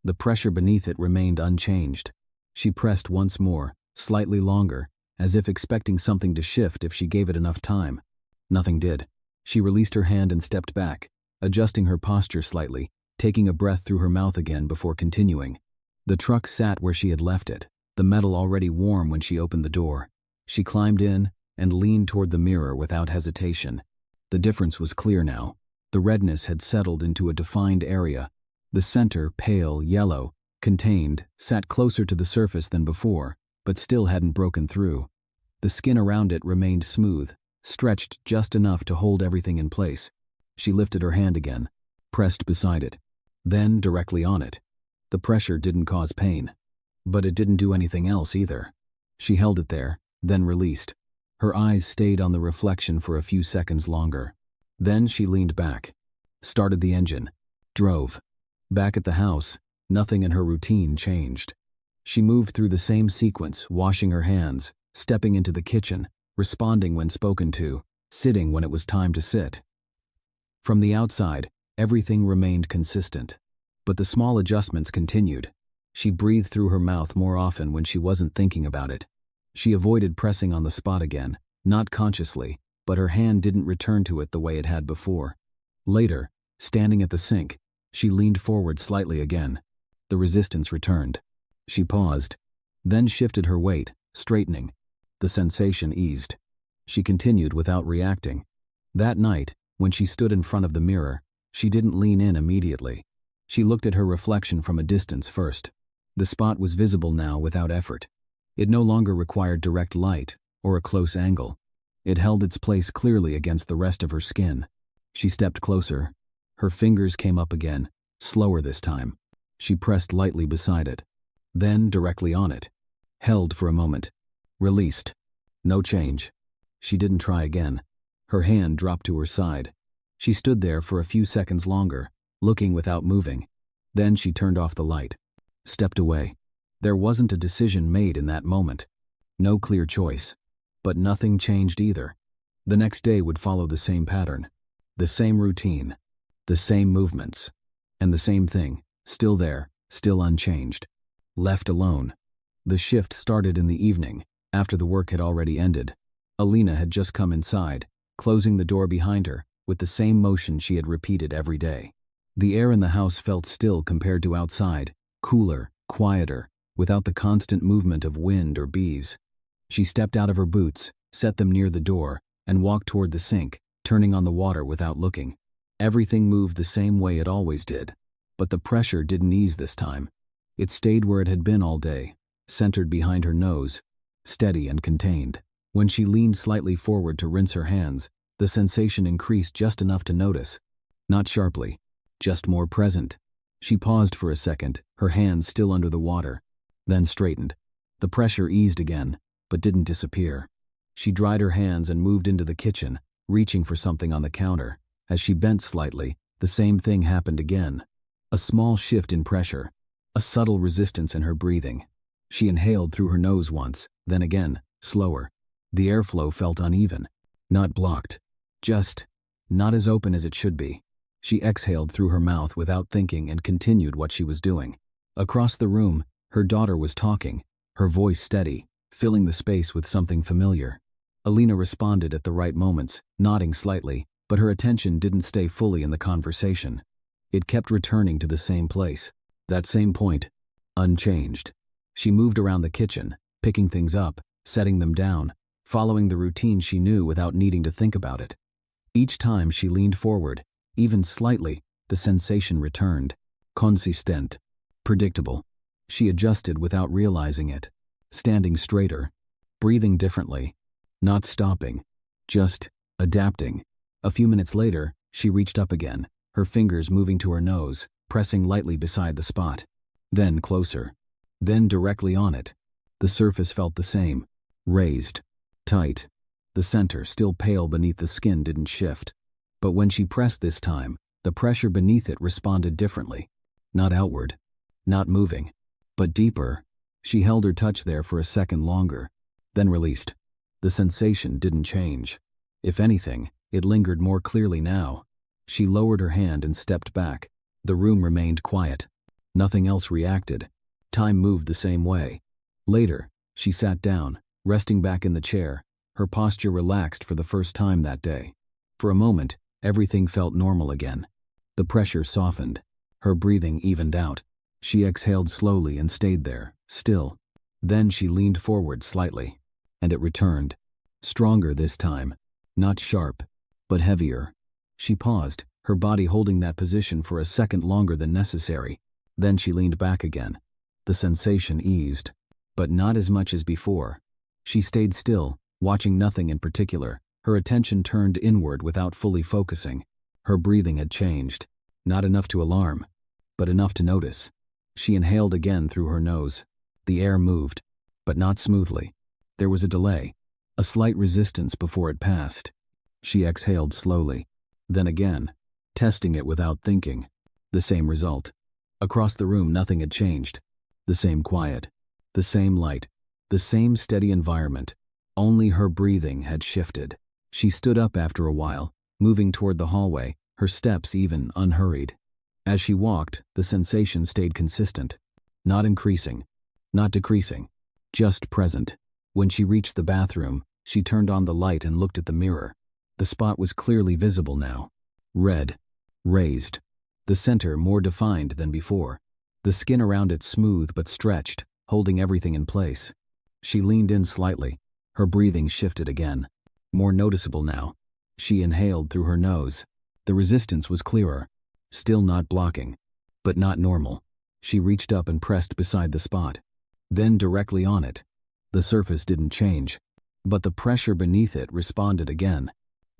The pressure beneath it remained unchanged. She pressed once more, slightly longer, as if expecting something to shift if she gave it enough time. Nothing did. She released her hand and stepped back, adjusting her posture slightly, taking a breath through her mouth again before continuing. The truck sat where she had left it, the metal already warm when she opened the door. She climbed in and leaned toward the mirror without hesitation. The difference was clear now. The redness had settled into a defined area. The center, pale yellow, contained, sat closer to the surface than before, but still hadn't broken through. The skin around it remained smooth, stretched just enough to hold everything in place. She lifted her hand again, pressed beside it, then directly on it. The pressure didn't cause pain, but it didn't do anything else either. She held it there, then released. Her eyes stayed on the reflection for a few seconds longer. Then she leaned back, started the engine, drove. Back at the house, nothing in her routine changed. She moved through the same sequence, washing her hands, stepping into the kitchen, responding when spoken to, sitting when it was time to sit. From the outside, everything remained consistent, but the small adjustments continued. She breathed through her mouth more often when she wasn't thinking about it. She avoided pressing on the spot again, not consciously, but her hand didn't return to it the way it had before. Later, standing at the sink, she leaned forward slightly again. The resistance returned. She paused, then shifted her weight, straightening. The sensation eased. She continued without reacting. That night, when she stood in front of the mirror, she didn't lean in immediately. She looked at her reflection from a distance first. The spot was visible now without effort. It no longer required direct light or a close angle. It held its place clearly against the rest of her skin. She stepped closer. Her fingers came up again, slower this time. She pressed lightly beside it, then directly on it. Held for a moment. Released. No change. She didn't try again. Her hand dropped to her side. She stood there for a few seconds longer, looking without moving. Then she turned off the light. Stepped away. There wasn't a decision made in that moment. No clear choice. But nothing changed either. The next day would follow the same pattern. The same routine. The same movements. And the same thing, still there, still unchanged. Left alone. The shift started in the evening, after the work had already ended. Alina had just come inside, closing the door behind her, with the same motion she had repeated every day. The air in the house felt still compared to outside, cooler, quieter, without the constant movement of wind or bees. She stepped out of her boots, set them near the door, and walked toward the sink, turning on the water without looking. Everything moved the same way it always did. But the pressure didn't ease this time. It stayed where it had been all day, centered behind her nose, steady and contained. When she leaned slightly forward to rinse her hands, the sensation increased just enough to notice. Not sharply, just more present. She paused for a second, her hands still under the water, then straightened. The pressure eased again, but didn't disappear. She dried her hands and moved into the kitchen, reaching for something on the counter. As she bent slightly, the same thing happened again. A small shift in pressure, a subtle resistance in her breathing. She inhaled through her nose once, then again, slower. The airflow felt uneven, not blocked, just not as open as it should be. She exhaled through her mouth without thinking and continued what she was doing. Across the room, her daughter was talking, her voice steady, filling the space with something familiar. Alina responded at the right moments, nodding slightly, But her attention didn't stay fully in the conversation. It kept returning to the same place, that same point, unchanged. She moved around the kitchen, picking things up, setting them down, following the routine she knew without needing to think about it. Each time she leaned forward, even slightly, the sensation returned. Consistent. Predictable. She adjusted without realizing it, standing straighter, breathing differently, not stopping, just adapting. A few minutes later, she reached up again, her fingers moving to her nose, pressing lightly beside the spot. Then closer. Then directly on it. The surface felt the same. Raised. Tight. The center, still pale beneath the skin, didn't shift. But when she pressed this time, the pressure beneath it responded differently. Not outward. Not moving. But deeper. She held her touch there for a second longer, then released. The sensation didn't change. If anything, it lingered more clearly now. She lowered her hand and stepped back. The room remained quiet. Nothing else reacted. Time moved the same way. Later, she sat down, resting back in the chair, her posture relaxed for the first time that day. For a moment, everything felt normal again. The pressure softened. Her breathing evened out. She exhaled slowly and stayed there, still. Then she leaned forward slightly. And it returned. Stronger this time. Not sharp, but heavier. She paused, her body holding that position for a second longer than necessary. Then she leaned back again. The sensation eased, but not as much as before. She stayed still, watching nothing in particular, her attention turned inward without fully focusing. Her breathing had changed. Not enough to alarm, but enough to notice. She inhaled again through her nose. The air moved, but not smoothly. There was a delay, a slight resistance before it passed. She exhaled slowly. Then again, testing it without thinking. The same result. Across the room nothing had changed. The same quiet. The same light. The same steady environment. Only her breathing had shifted. She stood up after a while, moving toward the hallway, her steps even unhurried. As she walked, the sensation stayed consistent. Not increasing. Not decreasing. Just present. When she reached the bathroom, she turned on the light and looked at the mirror. The spot was clearly visible now. Red. Raised. The center more defined than before. The skin around it smooth but stretched, holding everything in place. She leaned in slightly. Her breathing shifted again. More noticeable now. She inhaled through her nose. The resistance was clearer. Still not blocking. But not normal. She reached up and pressed beside the spot. Then directly on it. The surface didn't change. But the pressure beneath it responded again.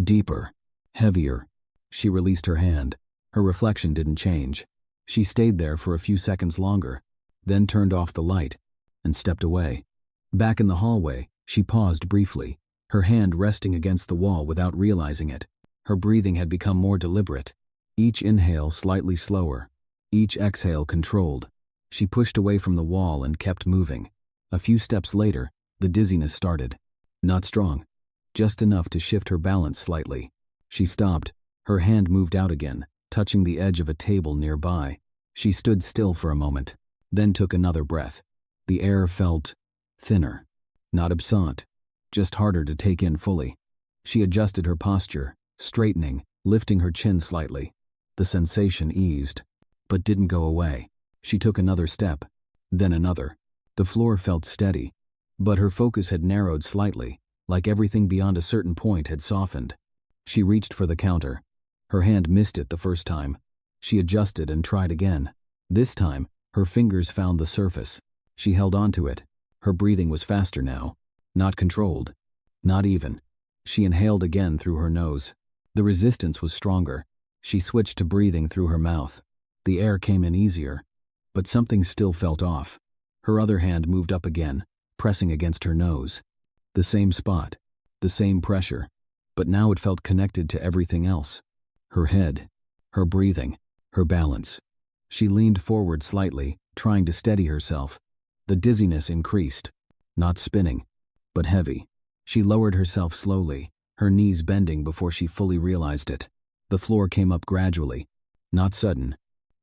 Deeper. Heavier. She released her hand. Her reflection didn't change. She stayed there for a few seconds longer, then turned off the light, and stepped away. Back in the hallway, she paused briefly, her hand resting against the wall without realizing it. Her breathing had become more deliberate. Each inhale slightly slower. Each exhale controlled. She pushed away from the wall and kept moving. A few steps later, the dizziness started. Not strong. Just enough to shift her balance slightly. She stopped. Her hand moved out again, touching the edge of a table nearby. She stood still for a moment, then took another breath. The air felt thinner. Not absent, just harder to take in fully. She adjusted her posture, straightening, lifting her chin slightly. The sensation eased, but didn't go away. She took another step, then another. The floor felt steady, but her focus had narrowed slightly, like everything beyond a certain point had softened. She reached for the counter. Her hand missed it the first time. She adjusted and tried again. This time, her fingers found the surface. She held onto it. Her breathing was faster now. Not controlled. Not even. She inhaled again through her nose. The resistance was stronger. She switched to breathing through her mouth. The air came in easier, but something still felt off. Her other hand moved up again, pressing against her nose. The same spot. The same pressure. But now it felt connected to everything else. Her head, her breathing, her balance. She leaned forward slightly, trying to steady herself. The dizziness increased. Not spinning, but heavy. She lowered herself slowly, her knees bending before she fully realized it. The floor came up gradually. Not sudden.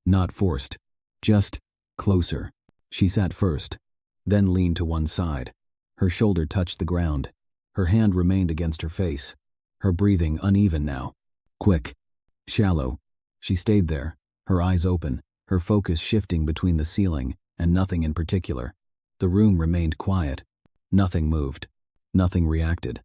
Not forced. Just closer. She sat first, then leaned to one side. Her shoulder touched the ground. Her hand remained against her face. Her breathing uneven now. Quick. Shallow. She stayed there, her eyes open, her focus shifting between the ceiling and nothing in particular. The room remained quiet. Nothing moved. Nothing reacted.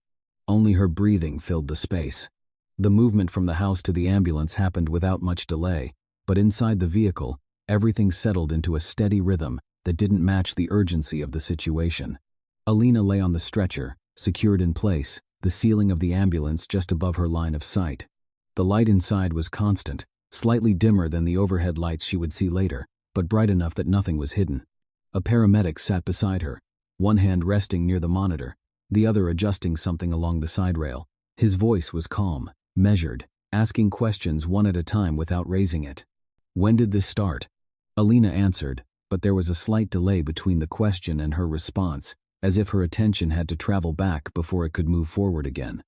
Only her breathing filled the space. The movement from the house to the ambulance happened without much delay, but inside the vehicle, everything settled into a steady rhythm that didn't match the urgency of the situation. Alina lay on the stretcher, secured in place, the ceiling of the ambulance just above her line of sight. The light inside was constant, slightly dimmer than the overhead lights she would see later, but bright enough that nothing was hidden. A paramedic sat beside her, one hand resting near the monitor, the other adjusting something along the side rail. His voice was calm, measured, asking questions one at a time without raising it. "When did this start?" Alina answered, but there was a slight delay between the question and her response, as if her attention had to travel back before it could move forward again.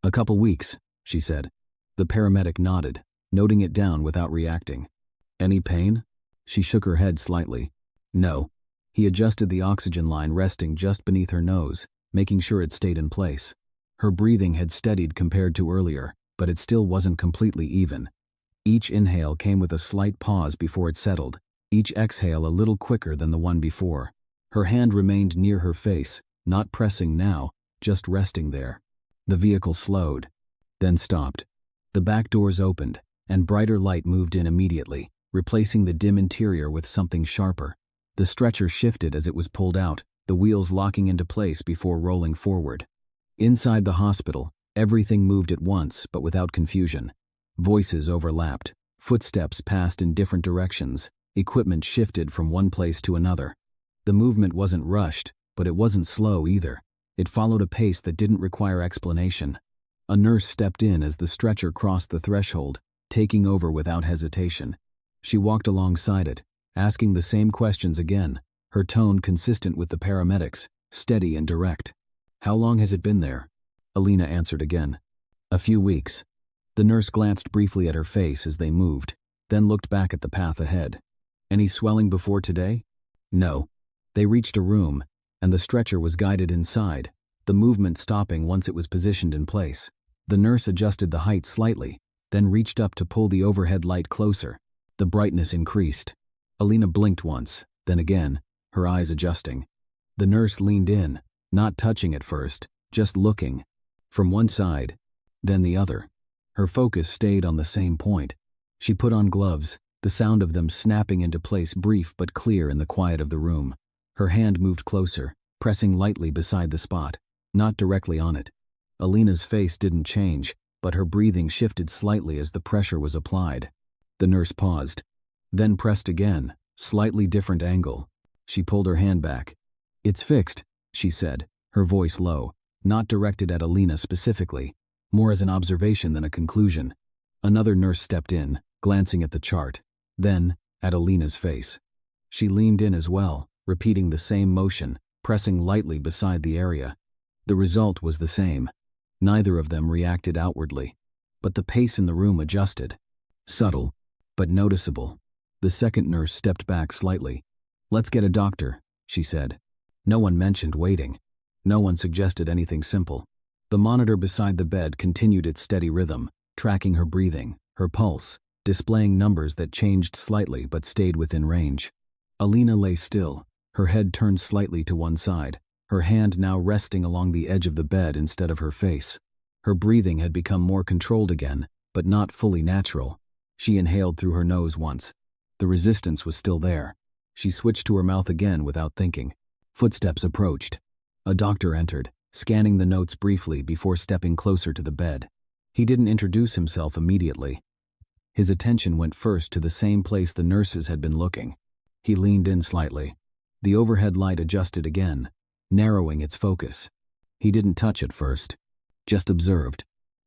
"A couple weeks," she said. The paramedic nodded, noting it down without reacting. "Any pain?" She shook her head slightly. "No." He adjusted the oxygen line resting just beneath her nose, making sure it stayed in place. Her breathing had steadied compared to earlier, but it still wasn't completely even. Each inhale came with a slight pause before it settled, each exhale a little quicker than the one before. Her hand remained near her face, not pressing now, just resting there. The vehicle slowed, then stopped. The back doors opened, and brighter light moved in immediately, replacing the dim interior with something sharper. The stretcher shifted as it was pulled out, the wheels locking into place before rolling forward. Inside the hospital, everything moved at once but without confusion. Voices overlapped, footsteps passed in different directions, equipment shifted from one place to another. The movement wasn't rushed, but it wasn't slow either. It followed a pace that didn't require explanation. A nurse stepped in as the stretcher crossed the threshold, taking over without hesitation. She walked alongside it, asking the same questions again, her tone consistent with the paramedics, steady and direct. "How long has it been there?" Alina answered again. "A few weeks." The nurse glanced briefly at her face as they moved, then looked back at the path ahead. "Any swelling before today?" "No." They reached a room, and the stretcher was guided inside, the movement stopping once it was positioned in place. The nurse adjusted the height slightly, then reached up to pull the overhead light closer. The brightness increased. Alina blinked once, then again, her eyes adjusting. The nurse leaned in, not touching at first, just looking. From one side, then the other. Her focus stayed on the same point. She put on gloves, the sound of them snapping into place brief but clear in the quiet of the room. Her hand moved closer, pressing lightly beside the spot, not directly on it. Alina's face didn't change, but her breathing shifted slightly as the pressure was applied. The nurse paused, then pressed again, slightly different angle. She pulled her hand back. "It's fixed," she said, her voice low, not directed at Alina specifically, more as an observation than a conclusion. Another nurse stepped in, glancing at the chart, then at Alina's face. She leaned in as well, repeating the same motion, pressing lightly beside the area. The result was the same. Neither of them reacted outwardly, but the pace in the room adjusted. Subtle, but noticeable. The second nurse stepped back slightly. "Let's get a doctor," she said. No one mentioned waiting. No one suggested anything simple. The monitor beside the bed continued its steady rhythm, tracking her breathing, her pulse, displaying numbers that changed slightly but stayed within range. Alina lay still, her head turned slightly to one side, her hand now resting along the edge of the bed instead of her face. Her breathing had become more controlled again, but not fully natural. She inhaled through her nose once. The resistance was still there. She switched to her mouth again without thinking. Footsteps approached. A doctor entered, scanning the notes briefly before stepping closer to the bed. He didn't introduce himself immediately. His attention went first to the same place the nurses had been looking. He leaned in slightly. The overhead light adjusted again, narrowing its focus. He didn't touch at first, just observed.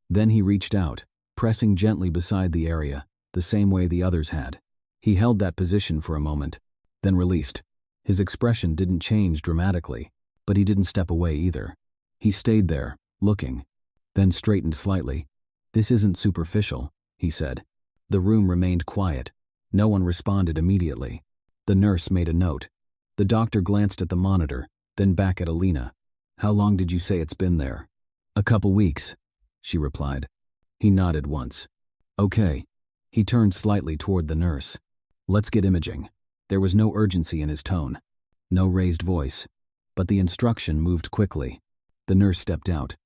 Then he reached out, pressing gently beside the area, the same way the others had. He held that position for a moment, then released. His expression didn't change dramatically, but he didn't step away either. He stayed there, looking, then straightened slightly. "This isn't superficial," he said. The room remained quiet. No one responded immediately. The nurse made a note. The doctor glanced at the monitor, then back at Alina. "How long did you say it's been there?" "A couple weeks," she replied. He nodded once. Okay. He turned slightly toward the nurse. Let's get imaging. There was no urgency in his tone. No raised voice. But the instruction moved quickly. The nurse stepped out.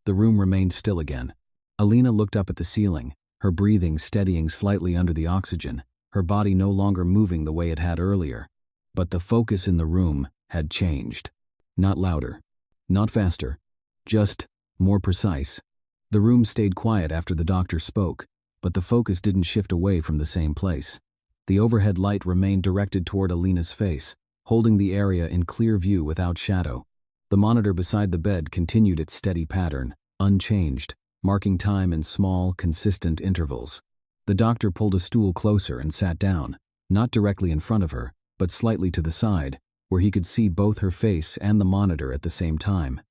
The room remained still again. Alina looked up at the ceiling, her breathing steadying slightly under the oxygen, her body no longer moving the way it had earlier. But the focus in the room had changed. Not louder. Not faster. Just more precise. The room stayed quiet after the doctor spoke, but the focus didn't shift away from the same place. The overhead light remained directed toward Alina's face, holding the area in clear view without shadow. The monitor beside the bed continued its steady pattern, unchanged, marking time in small, consistent intervals. The doctor pulled a stool closer and sat down, not directly in front of her, but slightly to the side, where he could see both her face and the monitor at the same time.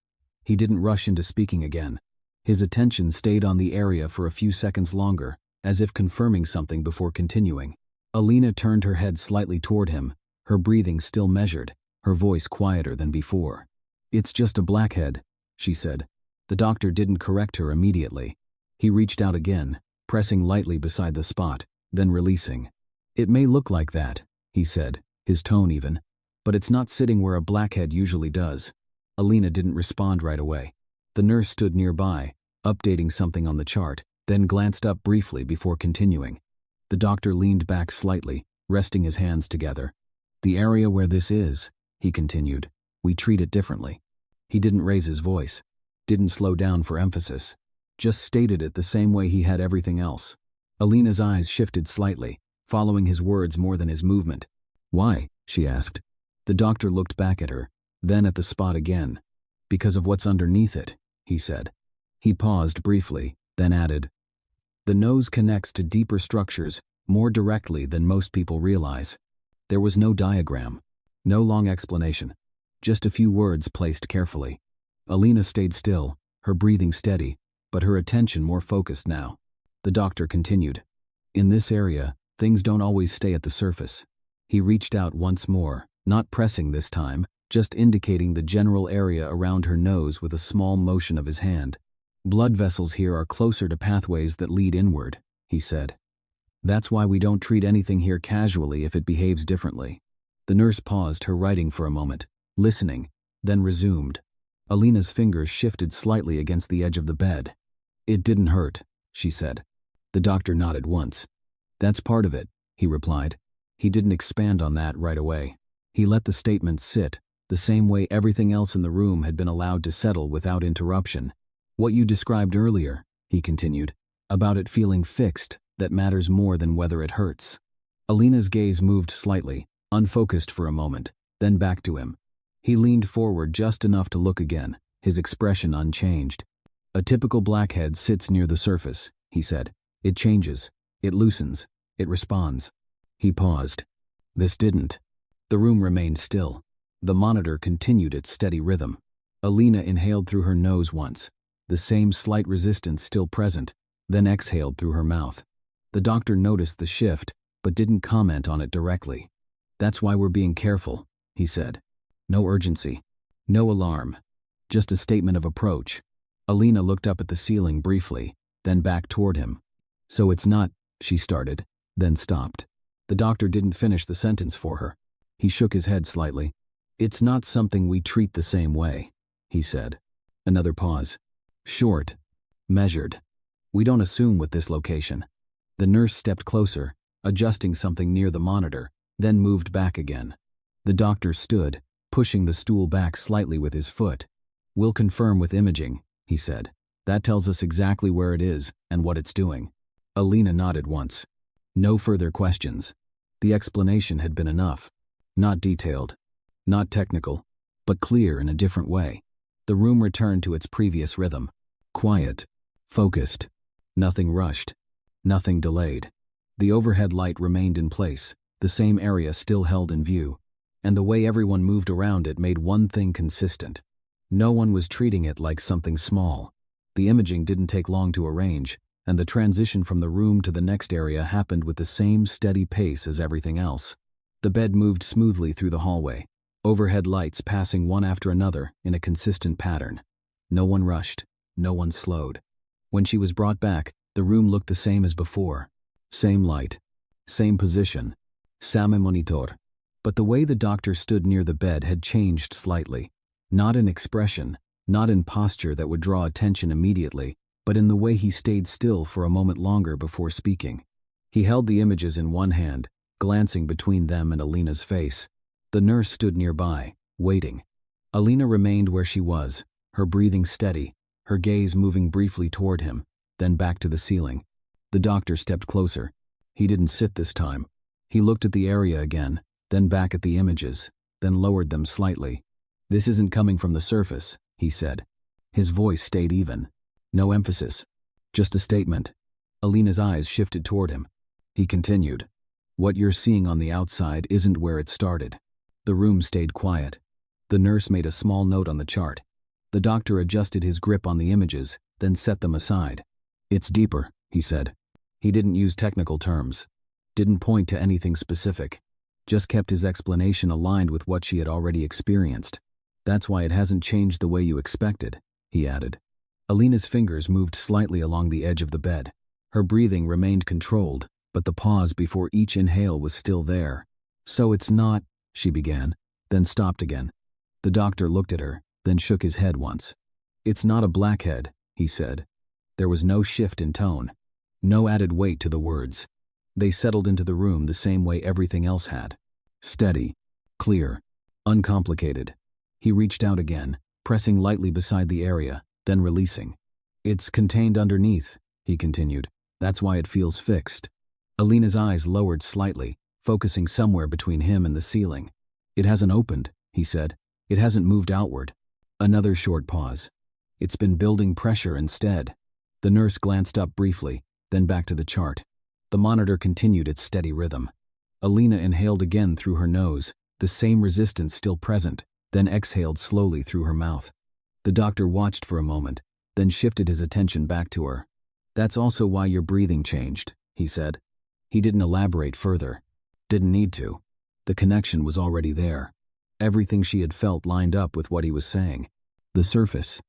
He didn't rush into speaking again. His attention stayed on the area for a few seconds longer, as if confirming something before continuing. Alina turned her head slightly toward him, her breathing still measured, her voice quieter than before. "It's just a blackhead," she said. The doctor didn't correct her immediately. He reached out again, pressing lightly beside the spot, then releasing. "It may look like that," he said, his tone even, "but it's not sitting where a blackhead usually does." Alina didn't respond right away. The nurse stood nearby, updating something on the chart, then glanced up briefly before continuing. The doctor leaned back slightly, resting his hands together. "The area where this is," he continued, "we treat it differently." He didn't raise his voice, didn't slow down for emphasis, just stated it the same way he had everything else. Alina's eyes shifted slightly, following his words more than his movement. "Why?" she asked. The doctor looked back at her, then at the spot again. "Because of what's underneath it," he said. He paused briefly, then added, "The nose connects to deeper structures more directly than most people realize." There was no diagram, no long explanation, just a few words placed carefully. Alina stayed still, her breathing steady, but her attention more focused now. The doctor continued, "In this area, things don't always stay at the surface." He reached out once more, not pressing this time, just indicating the general area around her nose with a small motion of his hand. "Blood vessels here are closer to pathways that lead inward," he said. "That's why we don't treat anything here casually if it behaves differently." The nurse paused her writing for a moment, listening, then resumed. Alina's fingers shifted slightly against the edge of the bed. "It didn't hurt," she said. The doctor nodded once. "That's part of it," he replied. He didn't expand on that right away. He let the statement sit, the same way everything else in the room had been allowed to settle without interruption. "What you described earlier," he continued, "about it feeling fixed, that matters more than whether it hurts." Alina's gaze moved slightly, unfocused for a moment, then back to him. He leaned forward just enough to look again, his expression unchanged. "A typical blackhead sits near the surface," he said. "It changes, it loosens, it responds." He paused. This didn't. The room remained still. The monitor continued its steady rhythm. Alina inhaled through her nose once, the same slight resistance still present, then exhaled through her mouth. The doctor noticed the shift, but didn't comment on it directly. "That's why we're being careful," he said. "No urgency. No alarm. Just a statement of approach." Alina looked up at the ceiling briefly, then back toward him. "So it's not," she started, then stopped. The doctor didn't finish the sentence for her. He shook his head slightly. "It's not something we treat the same way," he said. Another pause. "Short. Measured. We don't assume with this location." The nurse stepped closer, adjusting something near the monitor, then moved back again. The doctor stood, pushing the stool back slightly with his foot. "We'll confirm with imaging," he said. "That tells us exactly where it is and what it's doing." Alina nodded once. No further questions. The explanation had been enough. Not detailed, not technical, but clear in a different way. The room returned to its previous rhythm. Quiet, focused, nothing rushed, nothing delayed. The overhead light remained in place, the same area still held in view, and the way everyone moved around it made one thing consistent. No one was treating it like something small. The imaging didn't take long to arrange, and the transition from the room to the next area happened with the same steady pace as everything else. The bed moved smoothly through the hallway, overhead lights passing one after another in a consistent pattern. No one rushed, no one slowed. When she was brought back, The room looked the same as before. Same light. Same position. Same monitor. But the way the doctor stood near the bed had changed slightly. Not in expression, not in posture that would draw attention immediately, but in the way he stayed still for a moment longer before speaking. He held the images in one hand, glancing between them and Alina's face. The nurse stood nearby, waiting. Alina remained where she was, her breathing steady, her gaze moving briefly toward him, then back to the ceiling. The doctor stepped closer. He didn't sit this time. He looked at the area again, then back at the images, then lowered them slightly. "This isn't coming from the surface," he said. His voice stayed even. No emphasis. Just a statement. Alina's eyes shifted toward him. He continued. "What you're seeing on the outside isn't where it started." The room stayed quiet. The nurse made a small note on the chart. The doctor adjusted his grip on the images, then set them aside. "It's deeper," he said. He didn't use technical terms. Didn't point to anything specific. Just kept his explanation aligned with what she had already experienced. "That's why it hasn't changed the way you expected," he added. Alina's fingers moved slightly along the edge of the bed. Her breathing remained controlled, but the pause before each inhale was still there. "So it's not," she began, then stopped again. The doctor looked at her, then shook his head once. "It's not a blackhead," he said. There was no shift in tone. No added weight to the words. They settled into the room the same way everything else had. Steady, clear, uncomplicated. He reached out again, pressing lightly beside the area, then releasing. "It's contained underneath," he continued. "That's why it feels fixed." Alina's eyes lowered slightly, focusing somewhere between him and the ceiling. "It hasn't opened," he said. "It hasn't moved outward." Another short pause. "It's been building pressure instead." The nurse glanced up briefly, then back to the chart. The monitor continued its steady rhythm. Alina inhaled again through her nose, the same resistance still present, then exhaled slowly through her mouth. The doctor watched for a moment, then shifted his attention back to her. "That's also why your breathing changed," he said. He didn't elaborate further. Didn't need to. The connection was already there. Everything she had felt lined up with what he was saying. The surface.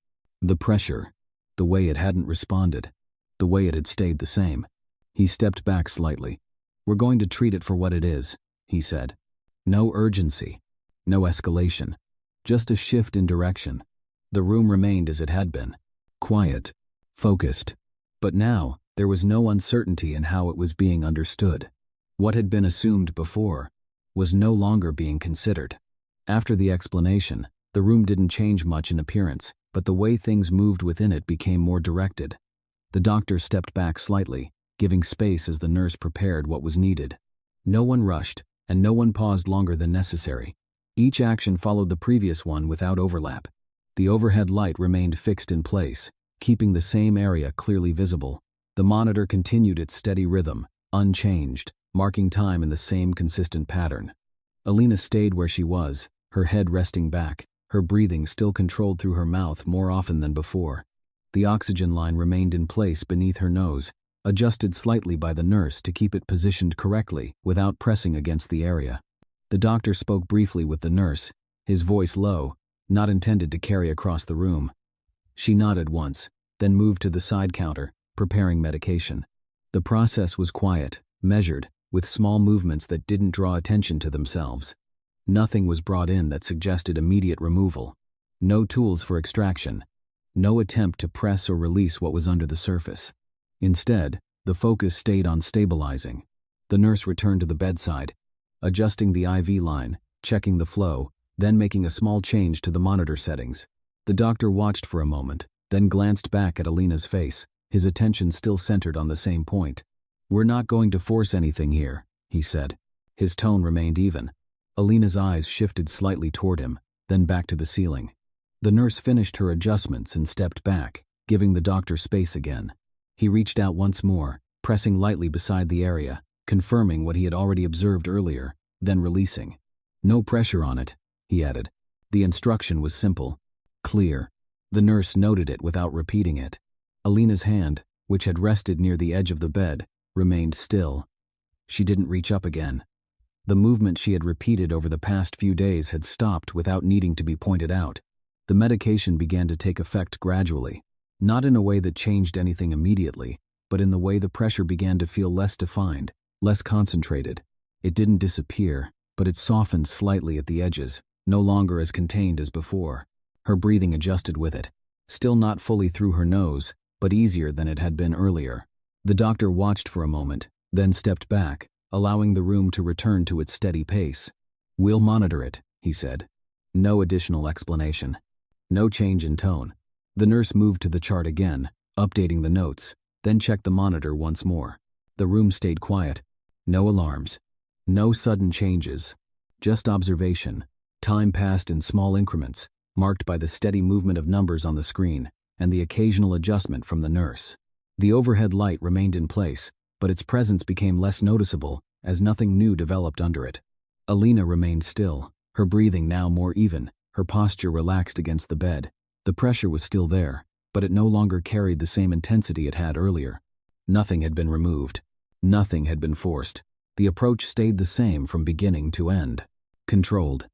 The pressure. The way it hadn't responded. The way it had stayed the same. He stepped back slightly. "We're going to treat it for what it is," he said. "No urgency. No escalation. Just a shift in direction." The room remained as it had been. Quiet. Focused. But now, there was no uncertainty in how it was being understood. What had been assumed before was no longer being considered. After the explanation, the room didn't change much in appearance, but the way things moved within it became more directed. The doctor stepped back slightly, giving space as the nurse prepared what was needed. No one rushed, and no one paused longer than necessary. Each action followed the previous one without overlap. The overhead light remained fixed in place, keeping the same area clearly visible. The monitor continued its steady rhythm, unchanged, marking time in the same consistent pattern. Alina stayed where she was, her head resting back, her breathing still controlled through her mouth more often than before. The oxygen line remained in place beneath her nose, adjusted slightly by the nurse to keep it positioned correctly without pressing against the area. The doctor spoke briefly with the nurse, his voice low, not intended to carry across the room. She nodded once, then moved to the side counter, preparing medication. The process was quiet, measured, with small movements that didn't draw attention to themselves. Nothing was brought in that suggested immediate removal. No tools for extraction. No attempt to press or release what was under the surface. Instead, the focus stayed on stabilizing. The nurse returned to the bedside, adjusting the IV line, checking the flow, then making a small change to the monitor settings. The doctor watched for a moment, then glanced back at Alina's face, his attention still centered on the same point. "We're not going to force anything here," he said. His tone remained even. Alina's eyes shifted slightly toward him, then back to the ceiling. The nurse finished her adjustments and stepped back, giving the doctor space again. He reached out once more, pressing lightly beside the area, confirming what he had already observed earlier, then releasing. "No pressure on it," he added. The instruction was simple, clear. The nurse noted it without repeating it. Alina's hand, which had rested near the edge of the bed, remained still. She didn't reach up again. The movement she had repeated over the past few days had stopped without needing to be pointed out. The medication began to take effect gradually, not in a way that changed anything immediately, but in the way the pressure began to feel less defined, less concentrated. It didn't disappear, but it softened slightly at the edges, no longer as contained as before. Her breathing adjusted with it, still not fully through her nose, but easier than it had been earlier. The doctor watched for a moment, then stepped back, allowing the room to return to its steady pace. "We'll monitor it," he said. No additional explanation. No change in tone. The nurse moved to the chart again, updating the notes, then checked the monitor once more. The room stayed quiet. No alarms. No sudden changes. Just observation. Time passed in small increments, marked by the steady movement of numbers on the screen and the occasional adjustment from the nurse. The overhead light remained in place, but its presence became less noticeable as nothing new developed under it. Alina remained still, her breathing now more even, her posture relaxed against the bed. The pressure was still there, but it no longer carried the same intensity it had earlier. Nothing had been removed. Nothing had been forced. The approach stayed the same from beginning to end. Controlled,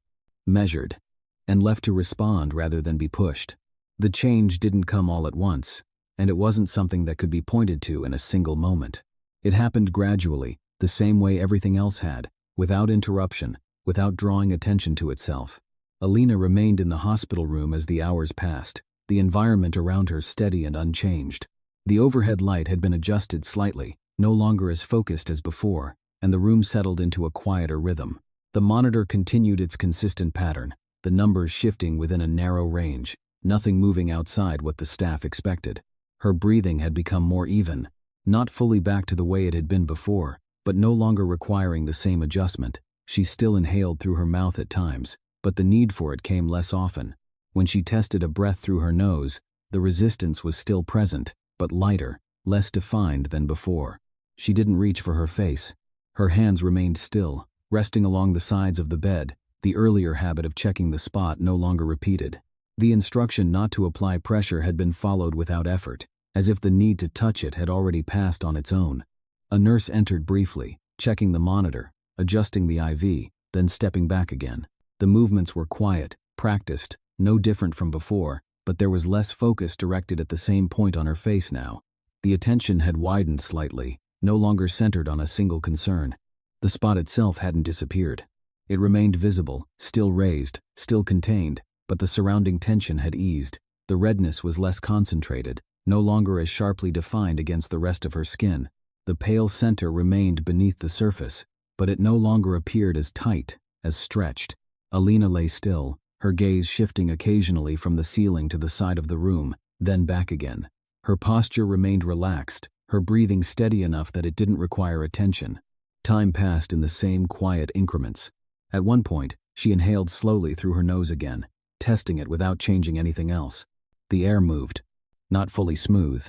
measured, and left to respond rather than be pushed. The change didn't come all at once, and it wasn't something that could be pointed to in a single moment. It happened gradually, the same way everything else had, without interruption, without drawing attention to itself. Alina remained in the hospital room as the hours passed, the environment around her steady and unchanged. The overhead light had been adjusted slightly, no longer as focused as before, and the room settled into a quieter rhythm. The monitor continued its consistent pattern, the numbers shifting within a narrow range, nothing moving outside what the staff expected. Her breathing had become more even, not fully back to the way it had been before, but no longer requiring the same adjustment. She still inhaled through her mouth at times, but the need for it came less often. When she tested a breath through her nose, the resistance was still present, but lighter, less defined than before. She didn't reach for her face. Her hands remained still, resting along the sides of the bed, the earlier habit of checking the spot no longer repeated. The instruction not to apply pressure had been followed without effort, as if the need to touch it had already passed on its own. A nurse entered briefly, checking the monitor, adjusting the IV, then stepping back again. The movements were quiet, practiced, no different from before, but there was less focus directed at the same point on her face now. The attention had widened slightly, no longer centered on a single concern. The spot itself hadn't disappeared. It remained visible, still raised, still contained, but the surrounding tension had eased. The redness was less concentrated, no longer as sharply defined against the rest of her skin. The pale center remained beneath the surface, but it no longer appeared as tight, as stretched. Alina lay still, her gaze shifting occasionally from the ceiling to the side of the room, then back again. Her posture remained relaxed, her breathing steady enough that it didn't require attention. Time passed in the same quiet increments. At one point, she inhaled slowly through her nose again, testing it without changing anything else. The air moved. Not fully smooth,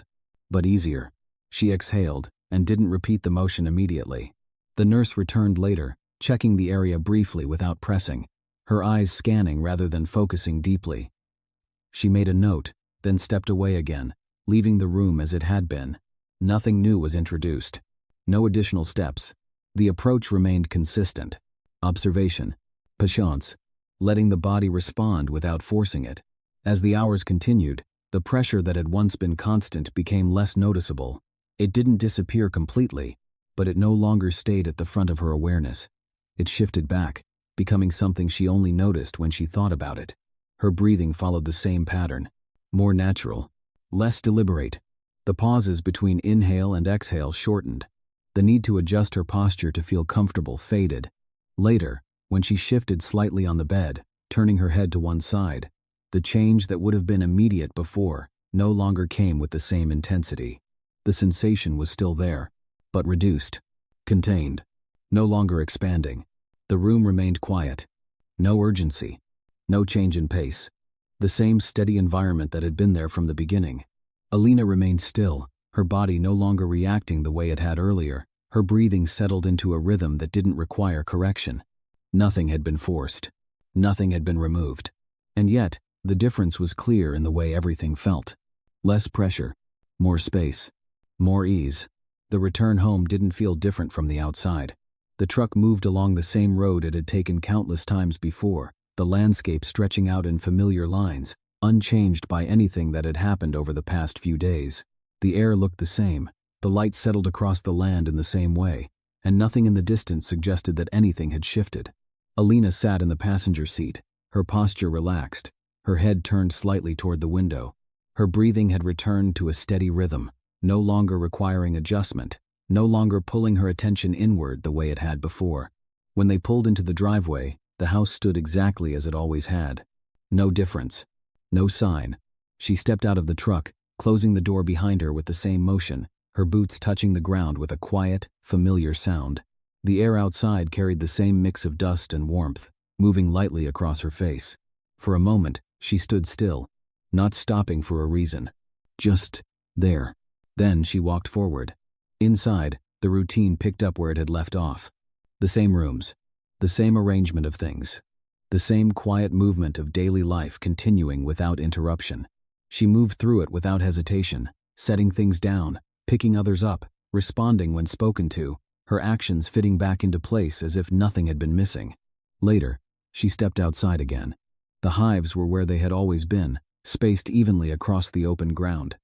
but easier. She exhaled, and didn't repeat the motion immediately. The nurse returned later, checking the area briefly without pressing, her eyes scanning rather than focusing deeply. She made a note, then stepped away again, leaving the room as it had been. Nothing new was introduced. No additional steps. The approach remained consistent. Observation. Patience. Letting the body respond without forcing it. As the hours continued, the pressure that had once been constant became less noticeable. It didn't disappear completely, but it no longer stayed at the front of her awareness. It shifted back, becoming something she only noticed when she thought about it. Her breathing followed the same pattern. More natural. Less deliberate. The pauses between inhale and exhale shortened. The need to adjust her posture to feel comfortable faded. Later, when she shifted slightly on the bed, turning her head to one side, the change that would have been immediate before no longer came with the same intensity. The sensation was still there, but reduced, contained, no longer expanding. The room remained quiet. No urgency. No change in pace. The same steady environment that had been there from the beginning. Alina remained still, her body no longer reacting the way it had earlier. Her breathing settled into a rhythm that didn't require correction. Nothing had been forced. Nothing had been removed. And yet, the difference was clear in the way everything felt. Less pressure. More space. More ease. The return home didn't feel different from the outside. The truck moved along the same road it had taken countless times before, the landscape stretching out in familiar lines, unchanged by anything that had happened over the past few days. The air looked the same, The light settled across the land in the same way, and nothing in the distance suggested that anything had shifted. Alina sat in the passenger seat, her posture relaxed, her head turned slightly toward the window. Her breathing had returned to a steady rhythm, no longer requiring adjustment, no longer pulling her attention inward the way it had before. When they pulled into the driveway, the house stood exactly as it always had. No difference. No sign. She stepped out of the truck, closing the door behind her with the same motion, her boots touching the ground with a quiet, familiar sound. The air outside carried the same mix of dust and warmth, moving lightly across her face. For a moment, she stood still, not stopping for a reason. Just there. Then she walked forward. Inside, the routine picked up where it had left off. The same rooms, the same arrangement of things, the same quiet movement of daily life continuing without interruption. She moved through it without hesitation, setting things down, picking others up, responding when spoken to, her actions fitting back into place as if nothing had been missing. Later, she stepped outside again. The hives were where they had always been, spaced evenly across the open ground.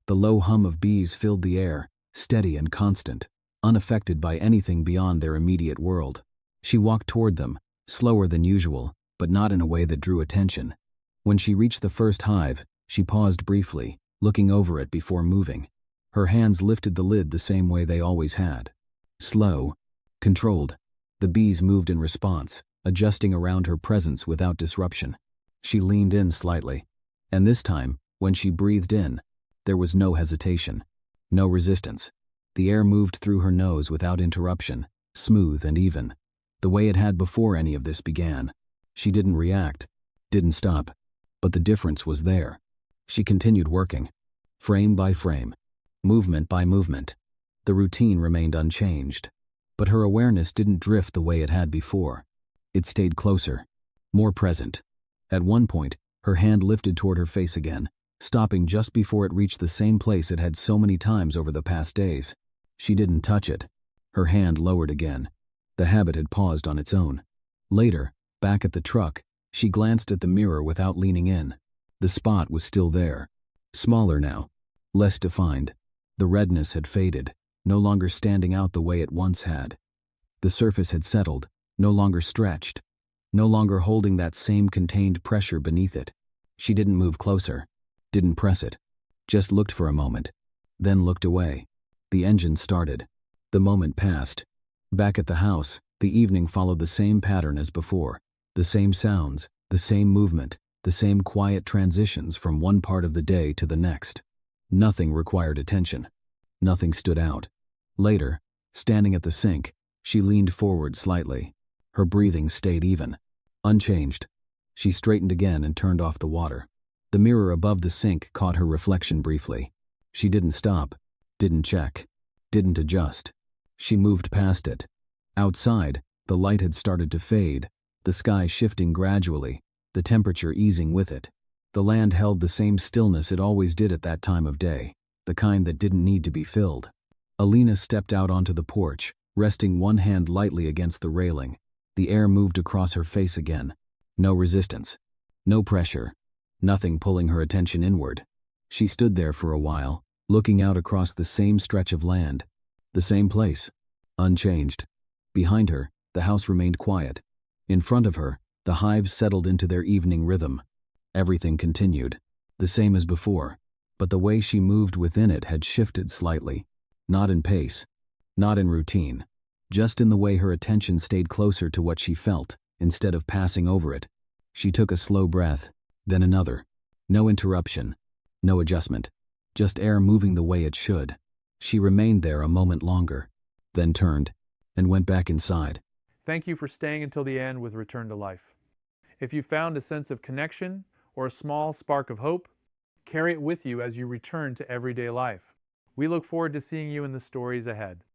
The low hum of bees filled the air, steady and constant, unaffected by anything beyond their immediate world. She walked toward them, slower than usual, but not in a way that drew attention. When she reached the first hive, she paused briefly, looking over it before moving. Her hands lifted the lid the same way they always had. Slow, controlled. The bees moved in response, adjusting around her presence without disruption. She leaned in slightly. And this time, when she breathed in, there was no hesitation, no resistance. The air moved through her nose without interruption, smooth and even, the way it had before any of this began. She didn't react, didn't stop, but the difference was there. She continued working, frame by frame, movement by movement. The routine remained unchanged, but her awareness didn't drift the way it had before. It stayed closer, more present. At one point, her hand lifted toward her face again, stopping just before it reached the same place it had so many times over the past days. She didn't touch it. Her hand lowered again. The habit had paused on its own. Later, back at the truck, she glanced at the mirror without leaning in. The spot was still there. Smaller now, less defined. The redness had faded, no longer standing out the way it once had. The surface had settled, no longer stretched, no longer holding that same contained pressure beneath it. She didn't move closer, didn't press it, just looked for a moment, then looked away. The engine started. The moment passed. Back at the house, the evening followed the same pattern as before. The same sounds, the same movement, the same quiet transitions from one part of the day to the next. Nothing required attention. Nothing stood out. Later, standing at the sink, she leaned forward slightly. Her breathing stayed even, unchanged. She straightened again and turned off the water. The mirror above the sink caught her reflection briefly. She didn't stop, didn't check, didn't adjust. She moved past it. Outside, the light had started to fade, the sky shifting gradually, the temperature easing with it. The land held the same stillness it always did at that time of day, the kind that didn't need to be filled. Alina stepped out onto the porch, resting one hand lightly against the railing. The air moved across her face again. No resistance, no pressure, nothing pulling her attention inward. She stood there for a while, looking out across the same stretch of land, the same place, unchanged. Behind her, the house remained quiet. In front of her, the hives settled into their evening rhythm. Everything continued, the same as before, but the way she moved within it had shifted slightly. Not in pace, not in routine, just in the way her attention stayed closer to what she felt, instead of passing over it. She took a slow breath, then another. No interruption, no adjustment, just air moving the way it should. She remained there a moment longer, then turned, and went back inside. Thank you for staying until the end with Return to Life. If you found a sense of connection or a small spark of hope, carry it with you as you return to everyday life. We look forward to seeing you in the stories ahead.